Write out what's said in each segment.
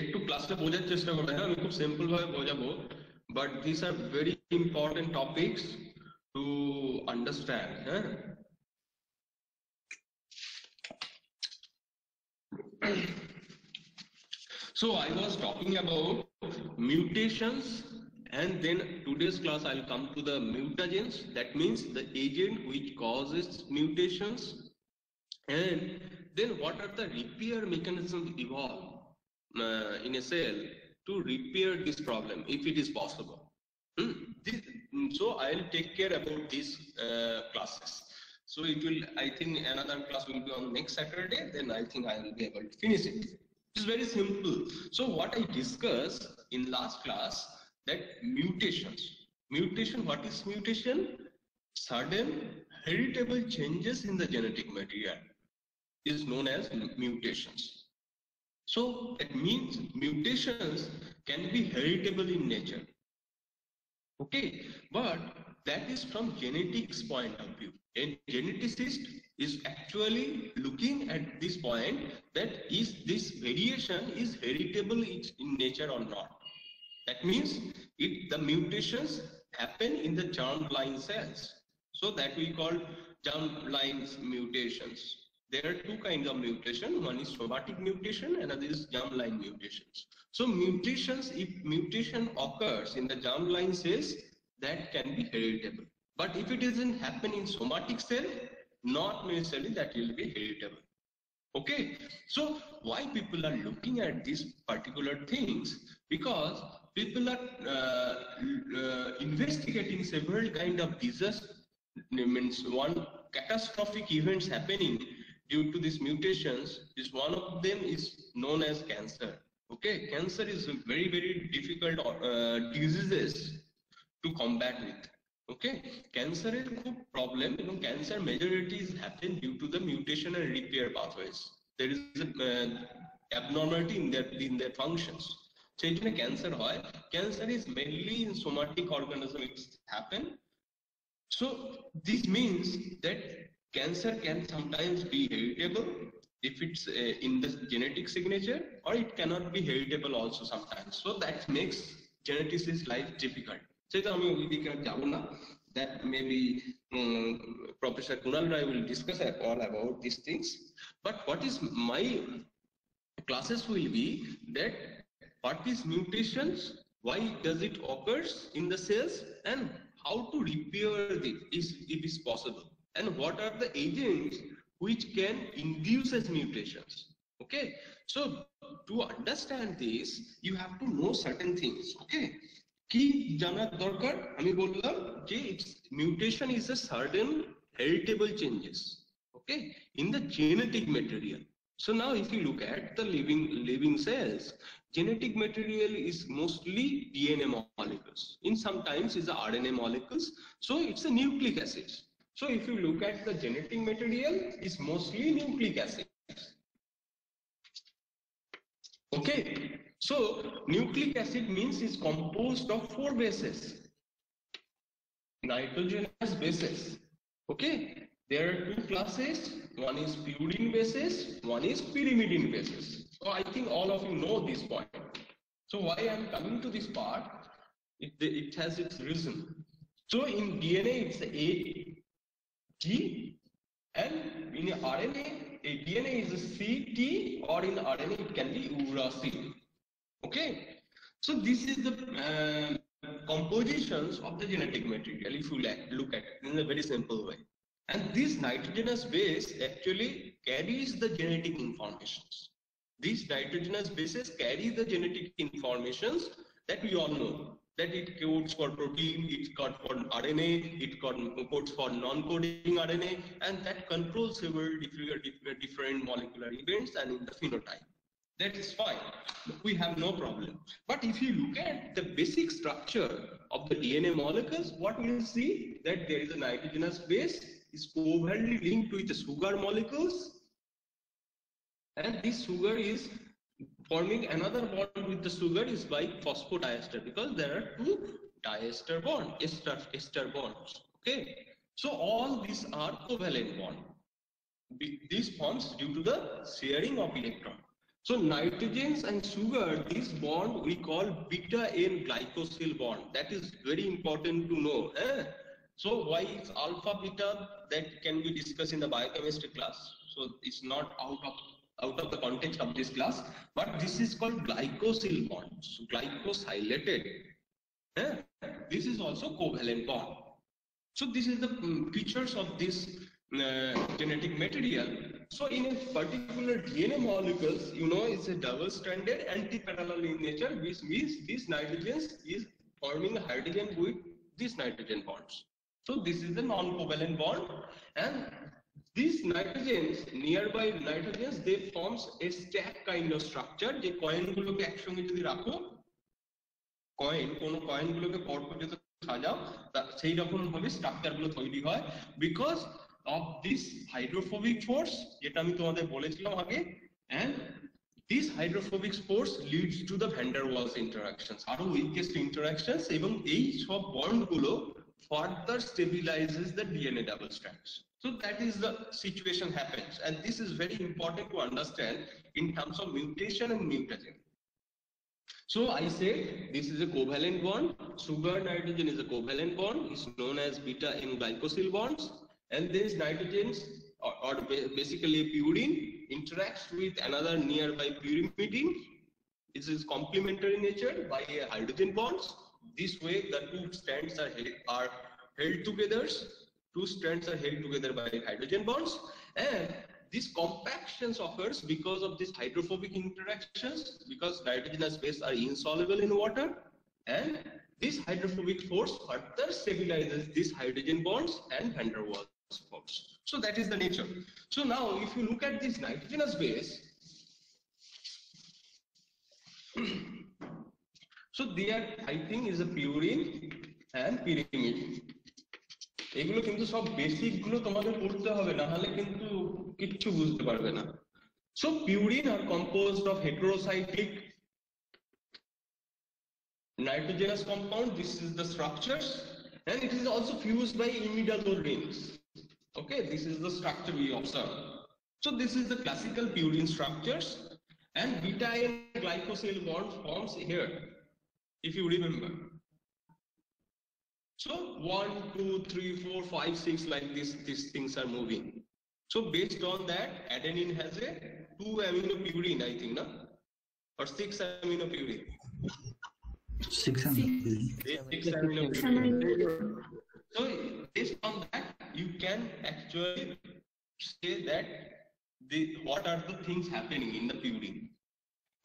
একটু ক্লাসটা বোঝার চেষ্টা করবে, হ্যাঁ আমি খুব সিম্পল ভাবে বোঝাবো, but this are very important topics to understand, হ্যাঁ। So I was talking about mutations, and then today's class I'll come to the mutagens, that means the agent which causes mutations, and then what are the repair mechanisms evolved in a cell to repair this problem if it is possible. So I'll take care about these classes. So it will, I think another class will be on next Saturday, then I think I will be able to finish it. It's very simple. So what I discussed in last class, that mutations. Mutation, what is mutation? Sudden heritable changes in the genetic material is known as mutations. So it means mutations can be heritable in nature. Okay, but that is from genetics point of view. And geneticist is actually looking at this point, that is this variation is heritable in nature or not. That means the mutations happen in the germline cells. So that we call germline mutations. There are two kinds of mutation. One is somatic mutation, another is germline mutations. So mutations, if mutation occurs in the germline cells, that can be heritable. But if it doesn't happen in somatic cell, not necessarily that will be heritable. Okay, so why people are looking at these particular things? Because people are investigating several kind of disaster, means one catastrophic events happening due to these mutations. Is one of them is known as cancer. Okay, cancer is a very difficult diseases to combat with. Okay, cancer is a problem, cancer majorities happen due to the mutation and repair pathways. There is a abnormality in their functions. So cancer hoy, cancer is mainly in somatic organisms happen. So this means that cancer can sometimes be heritable if it's in the genetic signature, or it cannot be heritable also sometimes. So that makes geneticist life difficult. That maybe Professor Kunal Rai will discuss all about these things. But what is my classes will be that what is mutations, why does it occurs in the cells, and how to repair it if is possible, and what are the agents which can induce as mutations. Okay, so to understand this you have to know certain things. Okay, কি জানার দরকার? আমি বললাম যে mutation is a sudden heritable changes, okay, in the genetic material. So now if you look at the living cells, genetic material is mostly DNA molecules. In sometimes is the RNA molecules. So it's a nucleic acids. So if you look at the genetic material, is mostly nucleic acids. Okay, so nucleic acid means is composed of 4 bases, nitrogenous bases. Okay, there are 2 classes. One is purine bases, one is pyrimidine bases. So I think all of you know this point. So why I am coming to this part, it has its reason. So in DNA it's A, G, and in RNA, DNA is a C, T, or in RNA it can be uracil. Okay, so this is the compositions of the genetic material if you look at it in a very simple way. And this nitrogenous base actually carries the genetic informations. These nitrogenous bases carry the genetic informations that we all know, that it codes for protein, it codes for RNA, it codes for non-coding RNA, and that controls several different molecular events and in the phenotype. That is fine, we have no problem. But if you look at the basic structure of the DNA molecules, what we will see that there is a nitrogenous base is covalently linked with the sugar molecules, and this sugar is forming another bond with the sugar is by phosphodiester, because there are 2 diester bonds, ester bonds. Okay, so all these are covalent bond. This forms due to the sharing of electron. So nitrogens and sugar, this bond we call beta N glycosyl bond. That is very important to know. So why it's alpha beta, that can be discussed in the biochemistry class. So it's not out of the context of this class, but this is called glycosyl bond. So glycosylated. This is also covalent bond. So this is the features of this genetic material. So in a particular DNA molecules, you know, it's a double-stranded anti-parallel in nature, which means this nitrogen is forming a hydrogen with these nitrogen bonds. So this is the non-covalent bond, and these nitrogens, nearby nitrogens, they forms a stack kind of structure. যে কয়েনগুলোকে একসঙ্গে যদি রাখো, কোন কয়েনগুলোকে পরপর সাজাও, সেই রকম ভাবে স্ট্রাকচারগুলো তৈরি হয় because of this hydrophobic force, যেটা আমি তোমাদের বলেছিলাম আগে, and this hydrophobic force leads to the van der Waals interactions, আরো weakest interactions, এবং এই সব বন্ডগুলো further stabilizes the DNA double strands. So that is the situation happens, and this is very important to understand in terms of mutation and mutagen. So I said this is a covalent bond. Sugar nitrogen is a covalent bond. It's known as beta N glycosyl bonds. And these nitrogens, or basically purine, interacts with another nearby pyrimidine. This is complementary nature by hydrogen bonds. This way, the two strands are held together. Two strands are held together by hydrogen bonds, and this compaction occurs because of these hydrophobic interactions, because nitrogenous bases are insoluble in water, and this hydrophobic force further stabilizes these hydrogen bonds and van der Waals force. So that is the nature. So now if you look at this nitrogenous base, so there I think is a purine and pyrimidine. এগুলো কিন্তু সব basic গুলো তোমাদের পড়তে হবে, না হলে কিন্তু কিচ্ছু বুঝতে পারবে না। So purine are composed of heterocyclic nitrogenous compound. This is the structures, and it is also fused by imidazole rings. Okay, this is the structure we observe. So this is the classical purine structures, and beta N glycosyl bond forms here, if you remember. So 1, 2, 3, 4, 5, 6, like this, these things are moving. So based on that, adenine has a 2 aminopurine, I think, no? Or 6 aminopurine. 6 aminopurine. 6 aminopurine. So based on that, you can actually say that what are the things happening in the purine.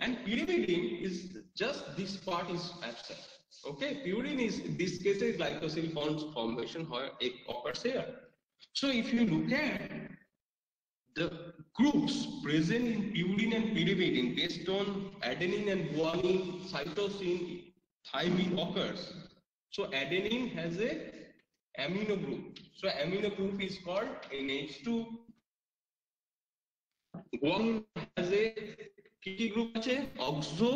And pyrimidine is just this part is absent. Okay, purine is this case a glycosyl bonds formation occurs here. So if you look at the groups present in purine and pyrimidine based on adenine and guanine, cytosine, thymine occurs. So adenine has a amino group. So amino group is called NH2. Guanine has a key group oxo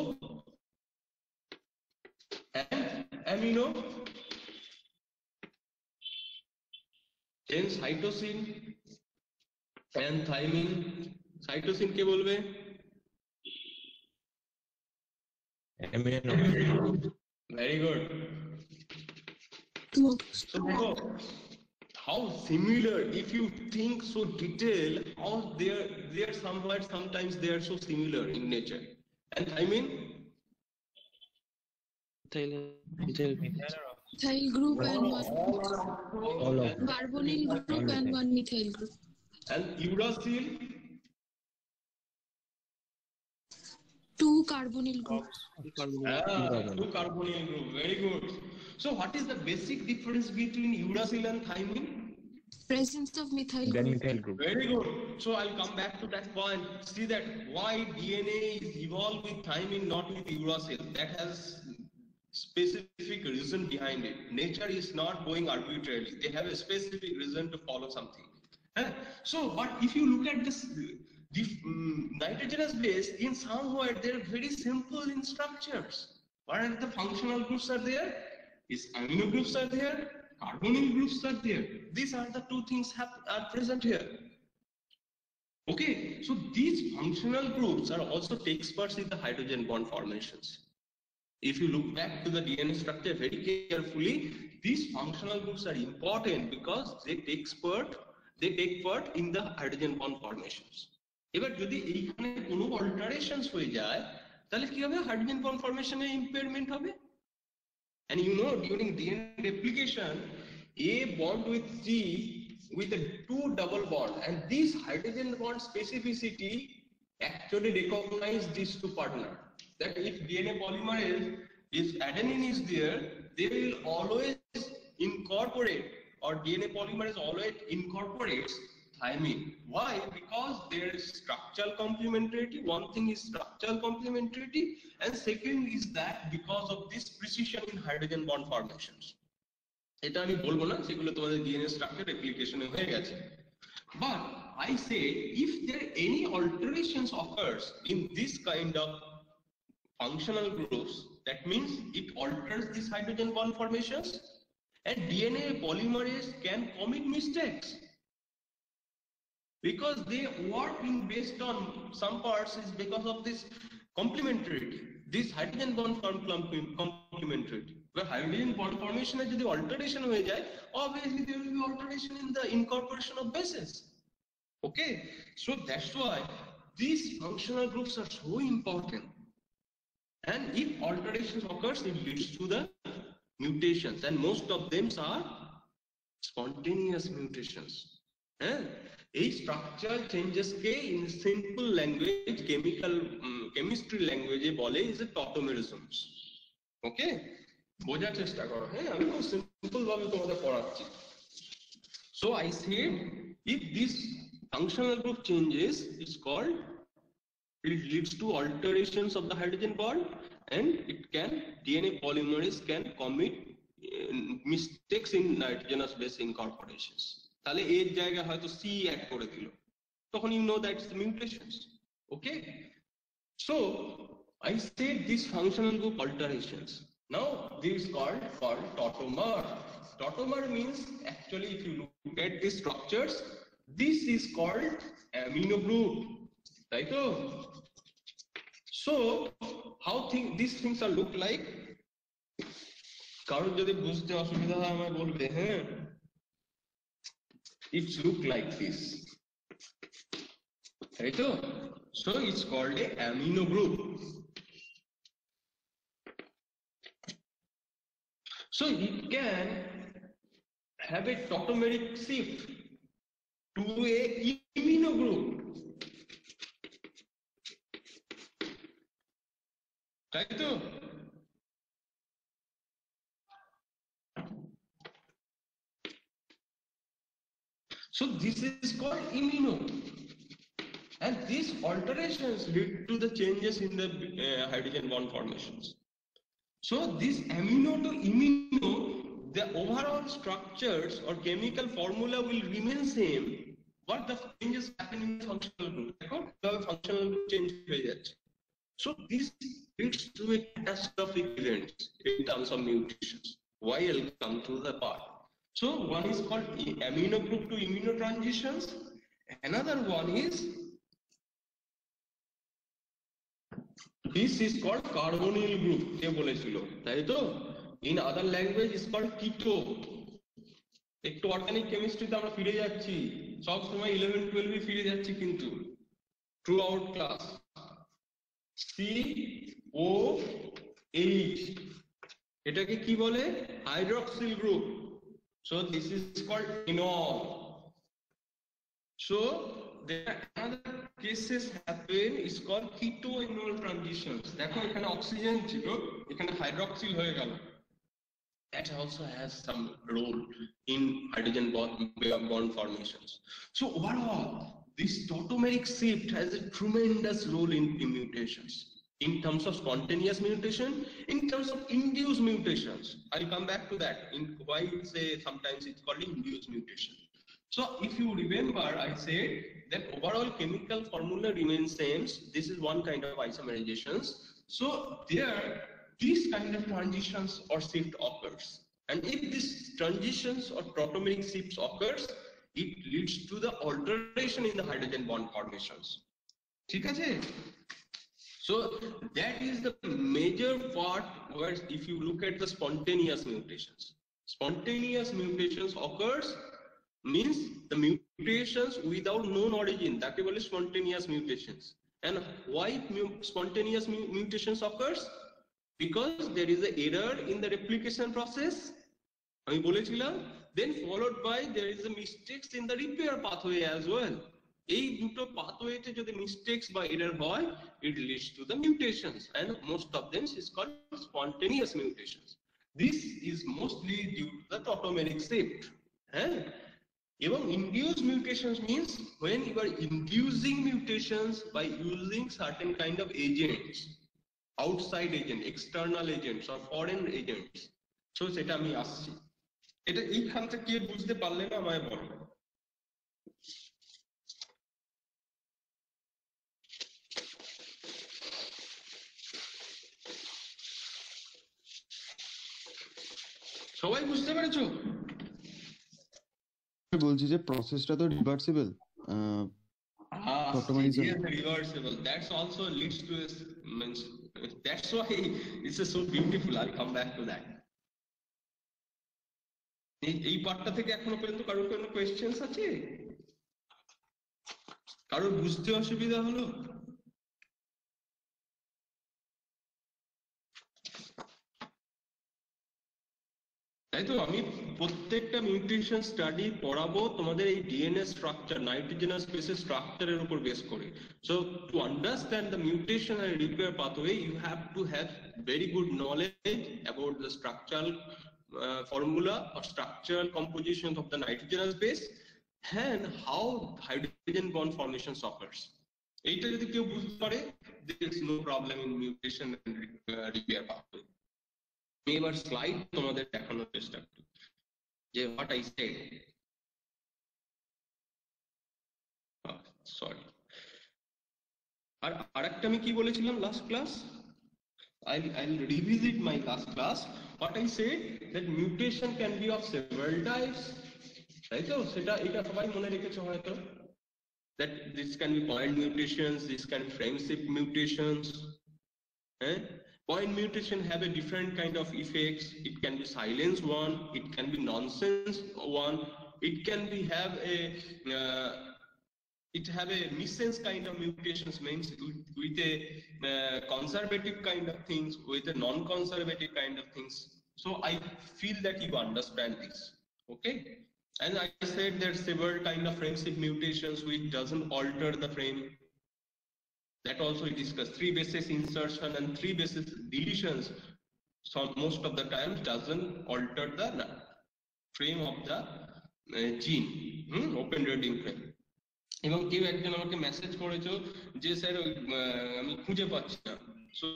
and amino. Then cytosine and thymine. Cytosine ke bolbe? Amino. Very good. So how similar, if you think so detailed, how they are sometimes they are so similar in nature. And thymine? Methyl group and one carbonyl group and one methyl group. And uracil? 2 carbonyl groups. 2 carbonyl group. Very good. So what is the basic difference between uracil and thymine? Presence of methyl Then group. methyl group. Very good. So I'll come back to that point. See that why DNA is evolved with thymine, not with uracil. That has specific reason behind it. Nature is not going arbitrarily. They have a specific reason to follow something. So, but if you look at this, the nitrogenous base, in somewhere they're very simple in structures. What are the functional groups are there? Is amino groups are there? Carbonyl groups are there. These are the two things are present here. Okay, so these functional groups are also experts in the hydrogen bond formations. If you look back to the DNA structure very carefully, these functional groups are important because they take part in the hydrogen bond formations. এবার যদি এইখানে কোনো alterations হয়ে যায় তাহলে কি হবে? Hydrogen bond ফরমেশনে impairment হবে. And you know, during DNA replication, A bond with G with a 2 double bond, and this hydrogen bond specificity actually recognize these two partners. That if DNA polymerase, if adenine is there, they will always incorporate, or DNA polymerase always incorporates thymine. Why? Because there is structural complementarity. One thing is structural complementarity, and second is that because of this precision in hydrogen bond formations. এটা আমি বলবো না, সেগুলো তোমাদের DNA structure রেপ্লিকেশনে হয়ে গেছে. But I say if there any alterations occurs in this kind of functional groups, that means it alters this hydrogen bond formations, and DNA polymerase can commit mistakes because they work in based on some parts is because of this complementarity, this hydrogen bond complementarity. But hydrogen bond formation is the alteration হয়ে যায়, obviously there will be alteration in the incorporation of bases. Okay, so that's why these functional groups are so important. And if alterations occurs, it leads to the mutations, and most of them are spontaneous mutations. A structural changes in simple language, chemistry language বলে is a tautomerisms. Okay, বোঝার চেষ্টা করো. হ্যাঁ, আমি খুব simple ভাবে তোমাদের পড়াচ্ছি. So I said if this functional group changes, it's called, it leads to alterations of the hydrogen bond, and it can, DNA polymerase can commit mistakes in nitrogenous base incorporations. তাহলে এর জায়গায় হয়তো C add করে দিল, তখন you know that's the mutations. Okay, so I said these functional group alterations. Now this is called tautomer. Tautomer means, actually if you look at these structures, this is called amino group, right? So how these things are look like? কারণ যদি বুঝতে অসুবিধা হয় আমায় বলবে. হ্যাঁ, it's look like this, right? So it's called a amino group. So it can have a tautomeric shift to a imino group, right? So this is called imino, and these alterations lead to the changes in the hydrogen bond formations. So this amino to imino, the overall structures or chemical formula will remain same, but the changes happen in the functional group. The functional group change. So this leads to a catastrophic events in terms of mutations. Why? I'll come to the part. So one is called amino group to imino transitions. Another one is, this is called carbonyl group. কে বলেছিল, তাই তো? In other language is called keto. একটু organic কেমিস্ট্রিতে আমরা ফিরে যাচ্ছি, সব সময় 11 12 এ ফিরে যাচ্ছি কিন্তু থ্রু আউট ক্লাস. COH, এটাকে কি বলে? Hydroxyl group. So this is called enol. So there are another cases happen, is called keto-enol transitions. দেখো এখানে অক্সিজেন ছিল, এখানে হাইড্রক্সিল হয়ে গেল. That also has some role in hydrogen bond formations. So overall, this tautomeric shift has a tremendous role in mutations. In terms of spontaneous mutation, in terms of induced mutations. I'll come back to that. In why say sometimes it's called induced mutation. So if you remember, I said that overall chemical formula remains same. This is one kind of isomerizations. So there, these kind of transitions or shift occurs. And if these transitions or tautomeric shifts occurs, it leads to the alteration in the hydrogen bond formations. ঠিক আছে? So that is the major part where if you look at the spontaneous mutations occurs means the mutations without known origin, তাকে বলে spontaneous mutations. And why spontaneous mutations occurs? Because there is an error in the replication process, আমি বলেছিলাম, then followed by there is a mistakes in the repair pathway as well. এই দুটো pathwayতে যদি mistakes বা error হয়, it leads to the mutations, and most of them is called spontaneous mutations. This is mostly due to the tautomeric shift. এবং induced mutations means when you are inducing mutations by using certain kind of agents, outside agent, external agents or foreign agents. So সেটা আমি আসছি, এটা এইখানটা কে বুঝতে পারলে না আমায় বলো। সবাই বুঝতে পেরেছো? বলছি যে প্রসেসটা তো reversible, reversible. That's also leads to this, means that's why it's so beautiful. I'll come back to that. এই পার্টটা থেকে এখনো পর্যন্ত কারোর কোনো কোয়েশ্চেন্স আছে? কারোর বুঝতে অসুবিধা হলো? তাই তো আমি প্রত্যেকটা মিউটেশন স্টাডি পড়াবো তোমাদের এই ডিএনএ স্ট্রাকচার, নাইট্রোজেনাস বেসের স্ট্রাকচারের উপর বেস করে। So to understand the mutation and repair pathway you have to have very good knowledge about the structural formula or structural composition of the nitrogenous base and how hydrogen bond formation occurs. এইটা যদি কেউ বুঝতে পারে, there is no problem in mutation and repair pathway. আমি এবার slide তোমাদের দেখানোর চেষ্টা করি যে what I said. সরি, আর আরেকটা আমি কি বলেছিলাম last class? I'll revisit my last class. What I said, that mutation can be of several types. Right? So, এটা সবাই মনে রেখেছো হয়তো, that this can be point mutations, this can be frame shift mutations. Point mutation have a different kind of effects. It can be silence one, it can be nonsense one, it can be have a missense kind of mutations, means with a conservative kind of things, with a non-conservative kind of things. So I feel that you understand this, okay? And I said there are several kind of frame shift mutations which doesn't alter the frame. That also we discussed. 3 bases insertion and 3 bases deletions, so most of the times doesn't alter the frame of the gene, open reading frame. এবং কেউ একজন আমাকে message করেছো যে sir আমি খুঁজে পাচ্ছি না। সো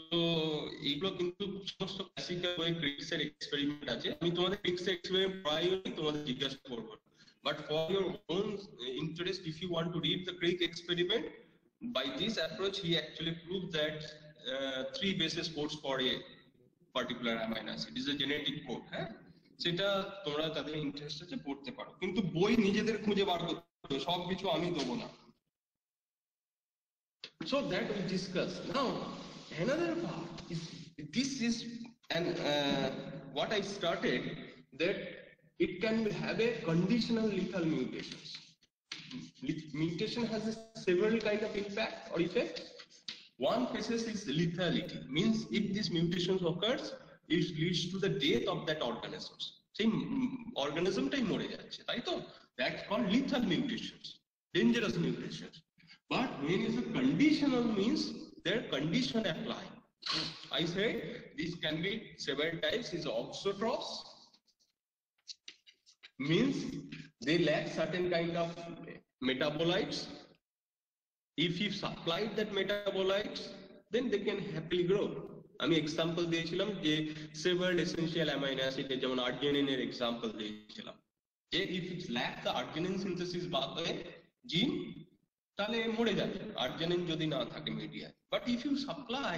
এইগুলো কিন্তু সমস্ত ক্লাসিক্যাল ওয়ে ক্রিক্স এর এক্সপেরিমেন্ট আছে, আমি তোমাদের ক্রিক্স এর এক্সপেরিমেন্ট প্রায়ই তোমাদের জিজ্ঞাসা করবো, but for your own interest if you want to read the Crick experiment, by this approach he actually proved that 3 bases codes for a particular amino acid is a genetic code. সেটা তোমরা তাদের interest আছে পড়তে পারো, কিন্তু বই নিজেদের খুঁজে বার করতে হবে, সব কিছু আমি দেবো না। So that we discuss. Now another part is this is, and what I started, that it can have a conditional lethal mutations. Mutation has several kind of impact or effect. One process is lethality, means if this mutations occurs, it leads to the death of that organisms. Same organism tai more jacche, tai to that's called lethal mutations, dangerous mutations. But when is a conditional, means their condition apply. I said this can be several types. Is auxotrophs, means they lack certain kind of metabolites. If you supply that metabolites, then they can happily grow. আমি example দিয়েছিলাম যে several essential amino acid যেমন arginine এর example দিয়েছিলাম, যে if it lacks the arginine synthesis pathway gene, তাহলে মরে যাবে আর্জিনিন যদি না থাকে media. But if you supply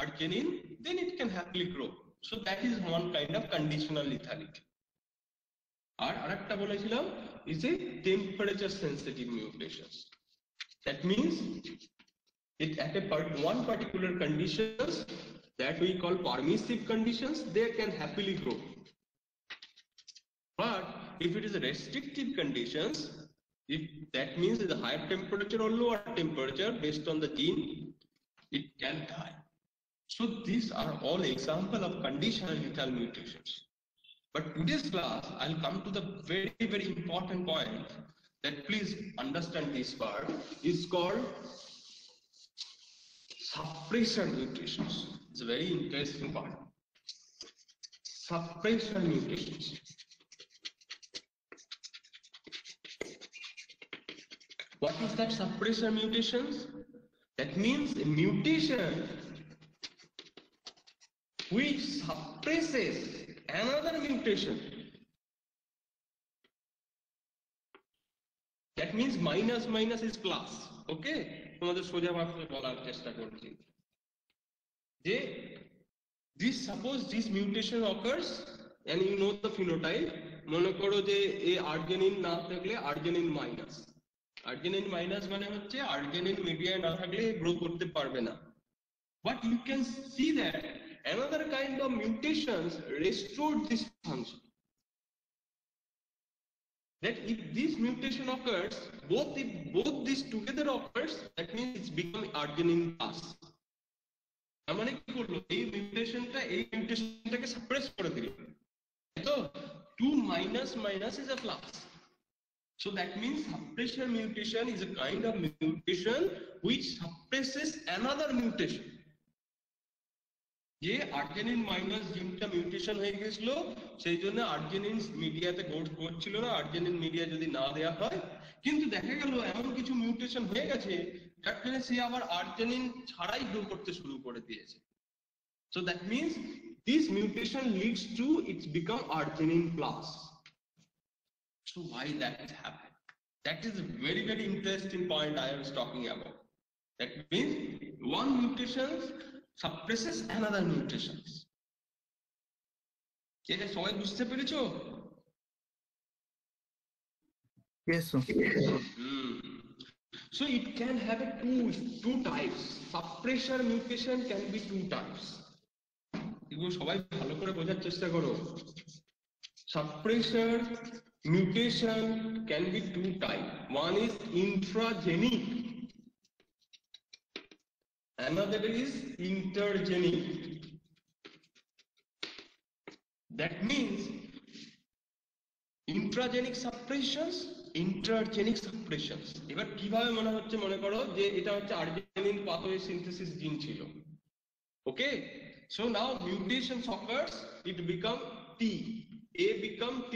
arginine, then it can happily grow. So that is one kind of conditional lethality. আর আরেকটা বলেছিলাম is a temperature sensitive mutations. That means it at one particular conditions that we call permissive conditions, they can happily grow. But if it is a restrictive conditions, that means the higher temperature or lower temperature based on the gene, it can die. So these are all example of conditional lethal mutations. But today's class, I'll come to the very, very important point that please understand this part is called suppression mutations. It's a very interesting part. Suppression mutations. What is that suppression mutations? That means a mutation which suppresses another mutation. That means minus minus is plus. Okay? তোমাদের সোজা ভাবে বলার চেষ্টা করছি যে this suppose this mutation occurs and you know the phenotype. মনে করো যে এই আর্জিনিন না থাকলে আর্জিনিন মাইনাস, আর্জিনিন মাইনাস মানে হচ্ছে আর্জিনিন মিডিয়ায় না থাকলে গ্রো করতে পারবে না। But you can see that another kind of mutations restored this function. That if this mutation occurs, if both these together occurs, that means it's become arginine plus. মানে কি করলো এই মিউটেশনটাকে সাপ্রেস করে দিল, তো 2 minus minus is a plus. So that means suppression mutation is a kind of mutation which suppresses another mutation. যে arginine minus জিনটা mutation হয়ে গেছিল, সেই জন্য আর্জিনিন মিডিয়াতে করছিল না, আর্জিনিন মিডিয়া যদি না দেওয়া হয়, কিন্তু দেখা গেল এমন কিছু মিউটেশন হয়ে গেছে যার জন্য সে আবার আর্জিনিন ছাড়াই গ্রো করতে শুরু করে দিয়েছে। So that means this mutation leads to it's become arginine plus. So why that happened? That is a very, very interesting point I was talking about. That means one mutation suppresses another mutations. এটা সবাই বুঝতে পেরেছো? Yes, sir. So it can have two types. Suppression mutation can be two types. এগুলো সবাই ভালো করে বোঝার চেষ্টা করো। Suppression mutation can be two types. One is intragenic, another is intergenic. That means intragenic suppressions, intergenic suppressions. এবার কিভাবে মনে হচ্ছে, মনে করো যে এটা হচ্ছে আর্জিনিন পাথওয়ে সিনথেসিস জিন ছিল। ওকে, so now mutations occurs, it become T, A become T,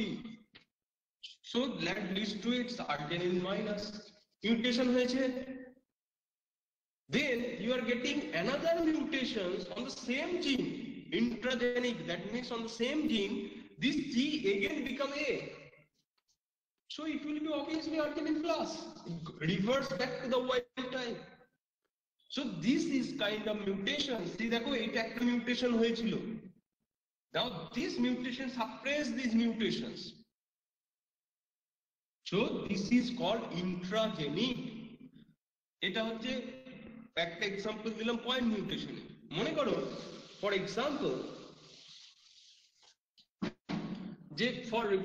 so that leads to its arginine minus mutation হয়েছে। Then you are getting another mutations on the same gene, intragenic, that means on the same gene this G again become A, so it will be obviously arginine plus, reverse back to the wild type. So this is kind of mutation. See দেখো এটা একটা mutation হয়েছিল, now this mutation suppress these mutations, so this is called intragenic. এটা হচ্ছে একটা example দিলাম point মিউটেশনে। মনে করো ফর এক্সাম্পল যে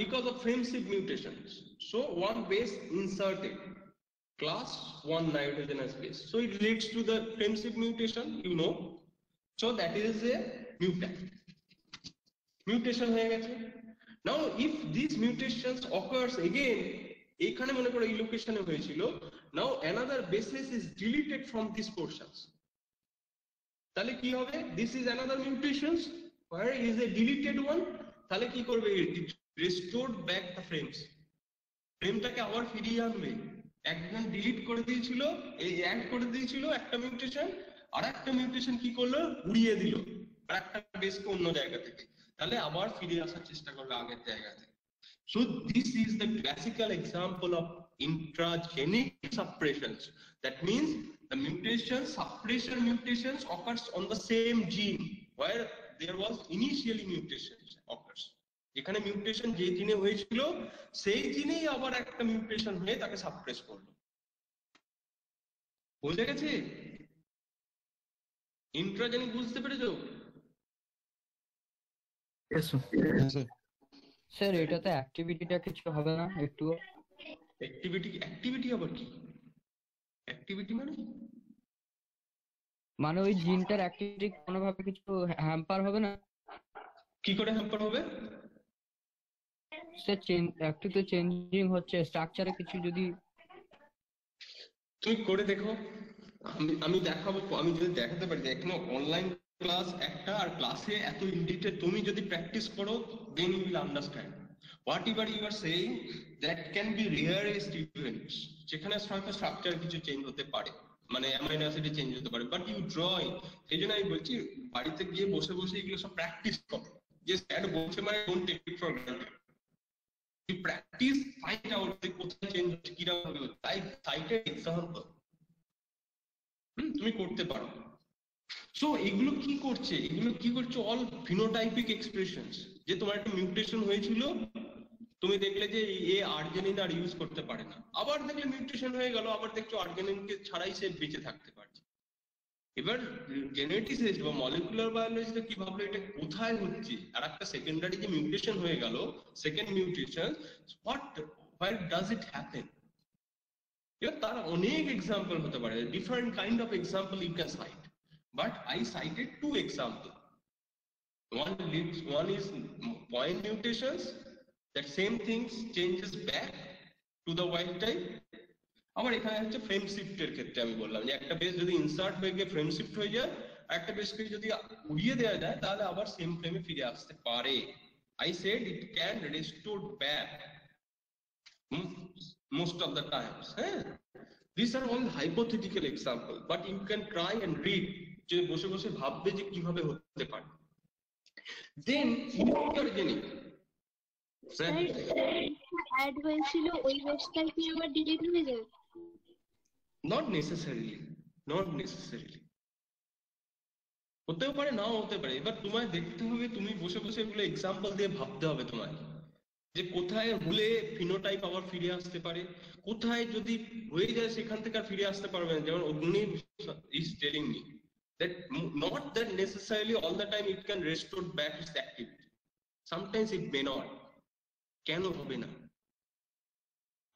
because of friendship mutations, so one base inserted class 1 nitrogenous base, so it leads to the friendship mutation, you know, so that is a mutation হয়ে গেছে। Now if these mutations occurs again, এখানে মনে করো এই লোকেশনে হয়েছিল, now another basis is deleted from these portions, তাহলে কি হবে, this is another mutations where is a deleted one, তাহলে কি করবে, it restored back the frames, ফ্রেমটাকে আবার ফিরিয়ে আনবে। একজন ডিলিট করে দিয়েছিল, এই অ্যাড করে দিয়েছিল একটা মিউটেশন, আর একটা মিউটেশন কি করলো, উড়িয়ে দিল আর একটা বেসকে অন্য জায়গা থেকে, তাহলে আবার ফিরে আসার চেষ্টা করবে আগের জায়গা থেকে। So this is the classical example of intragenic suppressions. That means the suppression mutations occurs on the same gene where there was initially mutations occurs. এখানে মিউটেশন যে জিনে হয়েছিল সেই জিনেই আবার একটা মিউটেশন হয়ে তাকে সাপ্রেস করলো। বুঝে গেছে? ইন্ট্রাজেনিক বুঝতে পেরেছো? Yes, sir. হ্যাঁ স্যার। স্যার এটাতে অ্যাক্টিভিটিটা কিছু হবে না একটু? অ্যাক্টিভিটি আবার কি? অ্যাক্টিভিটি মানে ওই জিনটার অ্যাক্টিভিটি কোনোভাবে কিছু হ্যাম্পার হবে না? কি করে হ্যাম্পার হবে? স্যার একটু তো চেঞ্জিং হচ্ছে স্ট্রাকচারে, কিছু যদি তুমি করে দেখো। আমি দেখাবো, আমি যদি দেখাতে পারি। দেখো অনলাইন ক্লাস একটা, আর ক্লাসে এত ইন ডিটেইল তুমি যদি প্র্যাকটিস করো, then you will understand whatever you are saying that can be rarest events, যেখানে হয়তো স্ট্রাকচার কিছু চেঞ্জ হতে পারে, মানে অ্যামাইনো অ্যাসিড চেঞ্জ হতে পারে, বাট ইউ ড্রয়িং। সেই জন্য আমি বলছি বাড়িতে গিয়ে বসে বসে এগুলো সব প্র্যাকটিস করো। যে স্যার বলছে মানে don't take it for granted. You practice, find out যে কোথায় চেঞ্জ হচ্ছে, কিরকম ভাবে হচ্ছে। তাই সাইটে এক্সাম্পল তুমি করতে পারো। সো এগুলো কি করছে? All phenotypic expressions. যে তোমার একটা মিউটেশন হয়েছিল, তুমি দেখলে যে এ আর্জেনিন আর ইউজ করতে পারে না, আবার দেখলে মিউটেশন হয়ে গেল, আবার দেখছো আর্জেনিনকে ছাড়াই সে বেঁচে থাকতে পারছে। এবার জেনেটিসিস্ট বা মলিকুলার বায়োলজিতে কি ভাবলো এটা কোথায় হচ্ছে, আর একটা সেকেন্ডারি যে মিউটেশন হয়ে গেল, second mutation, where does it happen? এবার তার অনেক এক্সাম্পল হতে পারে, different kind of example you can cite, but I cited two example. One is point mutations, that same things changes back to the wild type. আবার এখানে হচ্ছে frame শিফটের ক্ষেত্রে আমি বললাম যে একটা বেস যদি ইনসার্ট হয়ে গিয়ে ফ্রেম শিফট হয়ে যায়, আর একটা বেসকে যদি উড়িয়ে দেওয়া যায়, তাহলে আবার সেম ফ্রেমে ফিরে আসতে পারে। I said it can restore back most of the times. These are all hypothetical example, but you can try and read, যে বসে বসে ভাববে যে কিভাবে হতে পারে। Then intergenic, অ্যাড হয়েছিল ওই ওয়েবসাইট কি আবার ডিলিট হয়ে যায়? not necessarily হতেও পারে, নাও হতে পারে। এবার তোমায় দেখতে হবে, তুমি বসে বসে এগুলো এক্সাম্পল দিয়ে ভাবতে হবে তোমায়, যে কোথায় হলে ফিনোটাইপ আবার ফিরে আসতে পারে, কোথায় যদি হয়ে যায় সেখান থেকে আর ফিরে আসতে পারবে না। যেমন অগ্নি is telling me that not that necessarily all the time it can restore back its activity, sometimes it may not। কেন হবে না?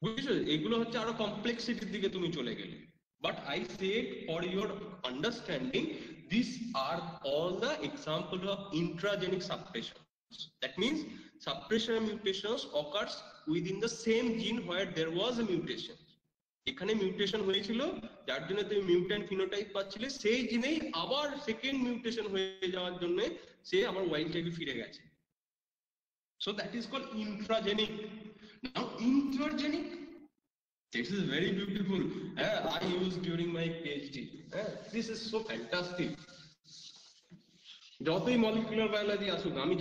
বুঝছো? এগুলো হচ্ছে আরো কমপ্লেক্সিটির দিকে তুমি চলে গেলে। But I said for your understanding, these are all the examples of intragenic suppression. That means suppression mutations occurs within the same gene where there was a mutation. এখানে মিউটেশন হয়েছিল, যার জন্য তুমি মিউট্যান্ট ফিনোটাইপ পাচ্ছিলে, সেই জিনেই আবার second mutation হয়ে যাওয়ার জন্য সে আবার ওয়াইল্ড টাইপে ফিরে গেছে। So that is called intragenic. Now intergenic, this is very beautiful. I used during my PhD. This is so fantastic. যতই মলিকুলার বায়োলজি আসুক, আমি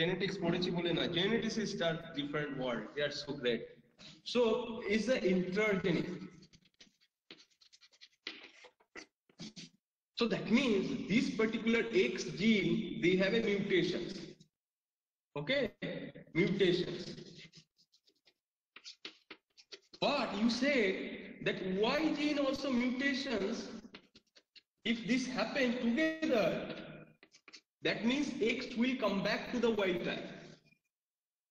জেনেটিক্স পড়েছি বলে না, জেনেটিসিস্ট আর different word, they are so great. So is the intergenic. So that means this particular X gene, they have a mutations. Okay, mutations. But you say that Y gene also mutations. If this happen together, that means X will come back to the wild type.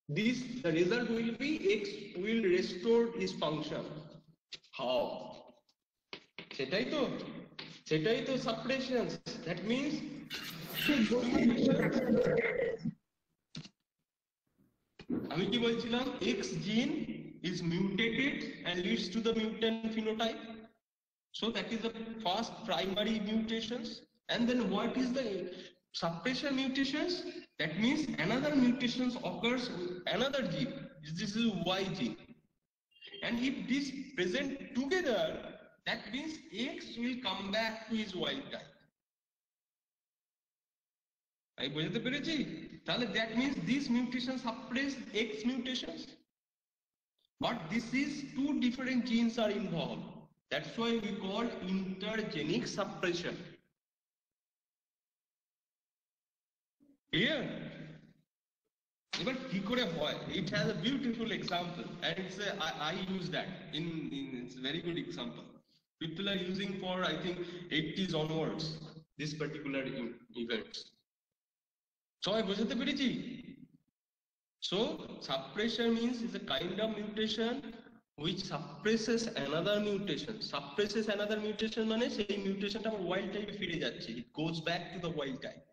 The result will be X will restore its function. How? সেটাই তো suppression. That means আমি কি বলছিলাম, X gene is mutated and leads to the mutant phenotype. So that is the first primary mutations. And then what is the suppression mutations? That means another mutations occurs with another gene. This is Y gene. And if this present together, that means X will come back to his wild type. I বুঝতে পেরেছি? তাহলে that means these mutations suppress X mutations. But this is two different genes are involved. That's why we call intergenic suppression. Clear? এবার কি করে হয়, it has a beautiful example and I use that in it's very good example. People are using for I think 80s onwards this particular events. সবাই বোঝাতে পেরেছি? So suppression means is a kind of mutation which suppresses another mutation. Suppresses another mutation মানে সেই মিউটেশনটা আবার wild type এ ফিরে যাচ্ছে, it goes back to the wild type.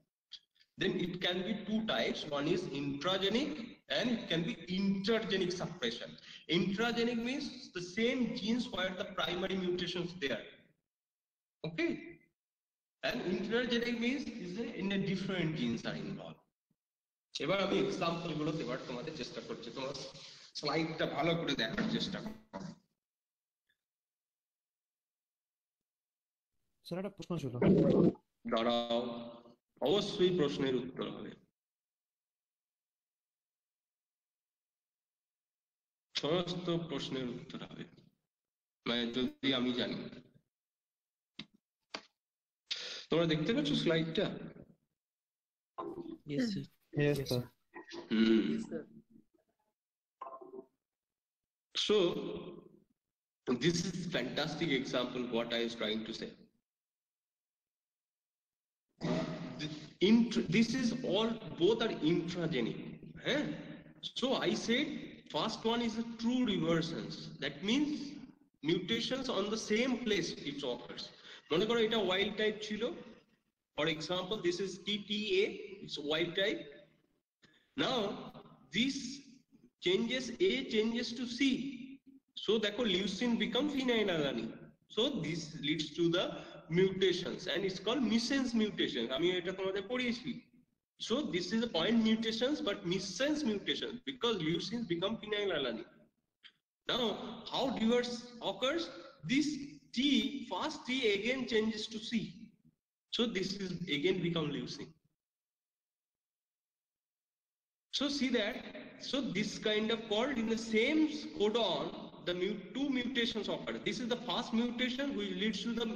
Then it can be two types. One is intragenic and it can be intergenic suppression. Intragenic means the same genes where the primary mutations there. Okay. And intergenic means is in a different genes are involved. এবার আমি example গুলো দেবার তোমাদের চেষ্টা করছি, তোমার স্লাইডটা ভালো করে দেখার চেষ্টা করো। স্যার একটা প্রশ্ন ছিল। দাঁড়াও, অবশ্যই প্রশ্নের উত্তর হবে, সমস্ত প্রশ্নের উত্তর হবে, মানে যদি আমি জানি। তোমরা দেখতে পাচ্ছ স্লাইডটা? Yes, sir. So this is fantastic example what I was trying to say. This is all, both are intragenic. So I said first one is a true reversions, that means mutations on the same place it occurs. মনে করো এটা wild type ছিল, for example this is TTA, it's wild type. Now this changes A changes to C, so দেখো leucine become phenylalanine, so this leads to the mutations and it's called missense mutation. আমি এটা তোমাদের পড়িয়েছি। So this is a point mutations but missense mutations because leucines become phenylalanine. Now how reverse occurs? This T, first T again changes to C, so this is again become leucine. So see that, so this kind of called in the same codon the two mutations occur. This is the first mutation which leads to the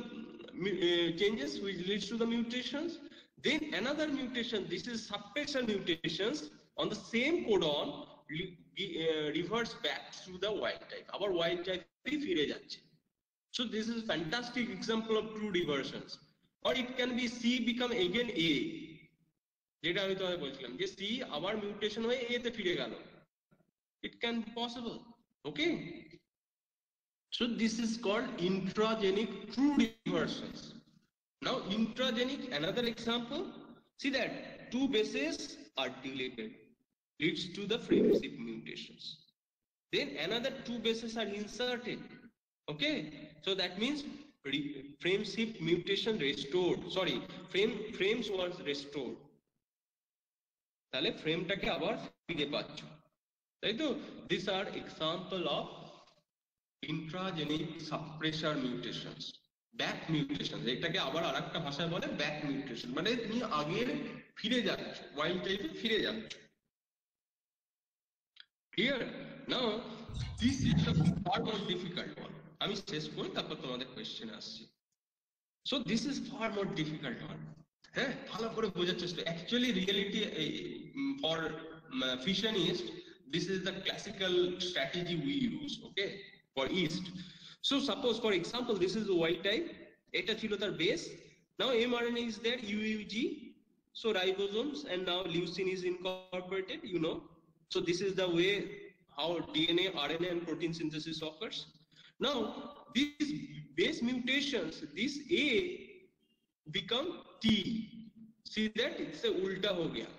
changes which leads to the mutations. Then another mutation, this is suppressor mutations on the same codon reverts back to the wild type. Our wild type ফিরে যাচ্ছে. So this is fantastic example of true reversions. Or it can be C become again A, যেটা আমি তোমাদের বলছিলাম যে C আবার mutation হয়ে A তে ফিরে গেল. It can be possible. Okay. So this is called intragenic true reversions. Now intragenic, another example, see that two bases are deleted, leads to the frame shift mutations. Then another two bases are inserted. Okay, so that means frame shift mutation restored, sorry, frames was restored, তাহলে ফ্রেমটাকে আবার ফিরে পাচ্ছ, তাই তো? These are example of intragenic suppressor mutations, back mutations. এটাকে আবার আরেকটা ভাষায় বলে back mutation, মানে তুমি আগে ফিরে যাচ্ছ, wild type ফিরে যাচ্ছ। Clear? Now this is the far more difficult one. আমি শেষ করি, তারপর তোমাদের কোয়েশ্চেন আসছে। So this is far more difficult one. হ্যাঁ, ভালো করে বোঝার চেষ্টা। Actually reality for fusionist, this is the classical strategy we use, okay, for yeast. So suppose for example this is the wild type, এটা ছিল তার base, now mRNA is there, UUG, so ribosomes, and now leucine is incorporated, you know. So this is the way how DNA, RNA and protein synthesis occurs. Now these base mutations, this A become T, see that it's a ulta ho gaya,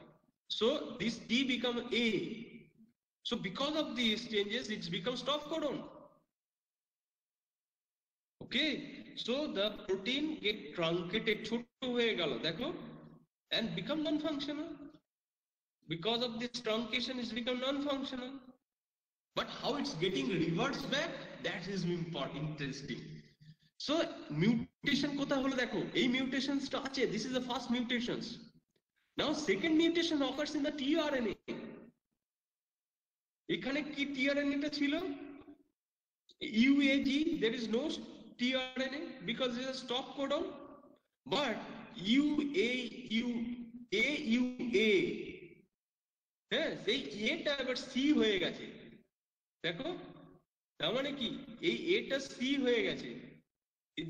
so this T become A, so because of these changes it's become stop codon. Okay, so the protein get truncated, ছোট হয়ে গেল দেখো, and become non-functional. Because of this truncation it's become non-functional, but how it's getting reverts back, that is interesting. So mutation কোথায় হলো দেখো, এই mutationsটা আছে, this is the first mutations. Now second mutation occurs in the tRNA. এখানে কি tRNA টা ছিল UAG, there is no tRNA because it is a stop codon, but AUA, yeah, এই এটা এবার সি হয়ে গেছে, দেখো তার মানে কি এই এটা সি হয়ে গেছে।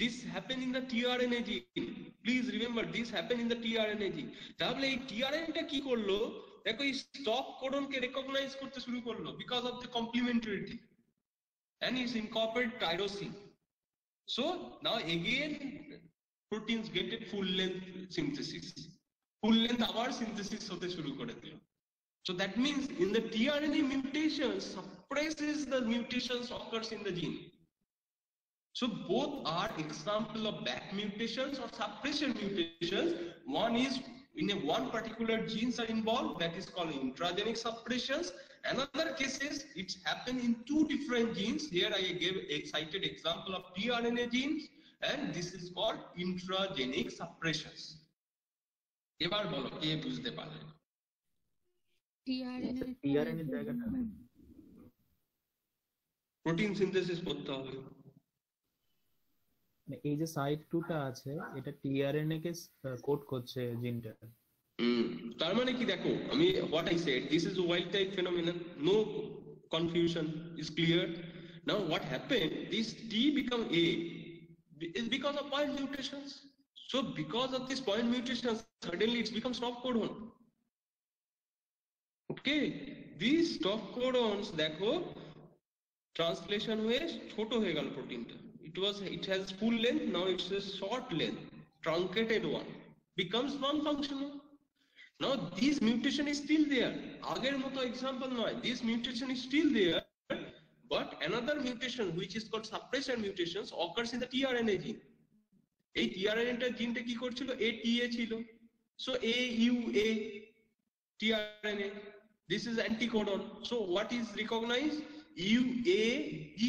This happen in the tRNA gene. Please remember this happen in the tRNA gene. তাহলে এই tRNA টা কি করলো, দেখো এই স্টপ কোডনকে রেকগনাইজ করতে শুরু করলো because of the complementarity and is incorporate tyrosine. So now again proteins get a full length synthesis. Full length আবার synthesis হতে শুরু করে দিল। So that means in the tRNA mutations suppresses the mutations occurs in the gene. So both are example of back mutations or suppression mutations. One is in a one particular genes are involved, that is called intragenic suppressions. Another cases it's happened in two different genes. Here I gave a cited example of tRNA genes, and this is called intragenic suppressions. এবার বলো কে বুঝতে পারলে? TRNA জায়গাটা protein synthesis করতে হবে। এই যে site 2টা আছে এটা টিআরএনএ কে কোড করছে জিনটা। তার মানে কি দেখো আমি what I said, this is a wild type phenomenon, no confusion, is clear. Now what happened, this T become A is because of point mutations. So because of this point mutations suddenly it becomes stop codon. Okay, these stop codons দেখো translation হয়ে ছোট হয়ে গেল প্রোটিনটা। It has full length, now it's a short length, truncated one, becomes non-functional. Now this mutation is still there. আগের মতো example নয়, this mutation is still there, but another mutation which is called suppression mutations occurs in the tRNA gene. এই tRNA জিনটা কি করছিল, ATA ছিল, so AUA tRNA, this is anticodon. So what is recognized, UAG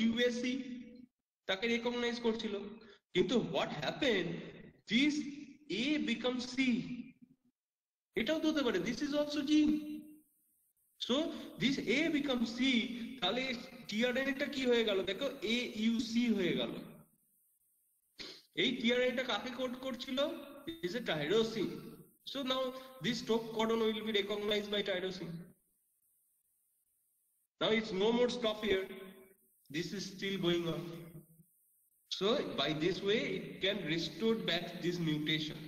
UAC তাকে recognise করছিল, কিন্তু what happen, this A becomes C, এটাও তো হতে পারে, দিস ইজ অলসো জিন। So this A becomes C, তাহলে tRNA টা কি হয়ে গেল, দেখো AUC হয়ে গেল। এই tRNA টা কাকে কোড করছিল, is a tyrosine. So now this stop codon will be recognized by tyrosine. Now it's no more stop here, this is still going on. So by this way it can restore back this mutation.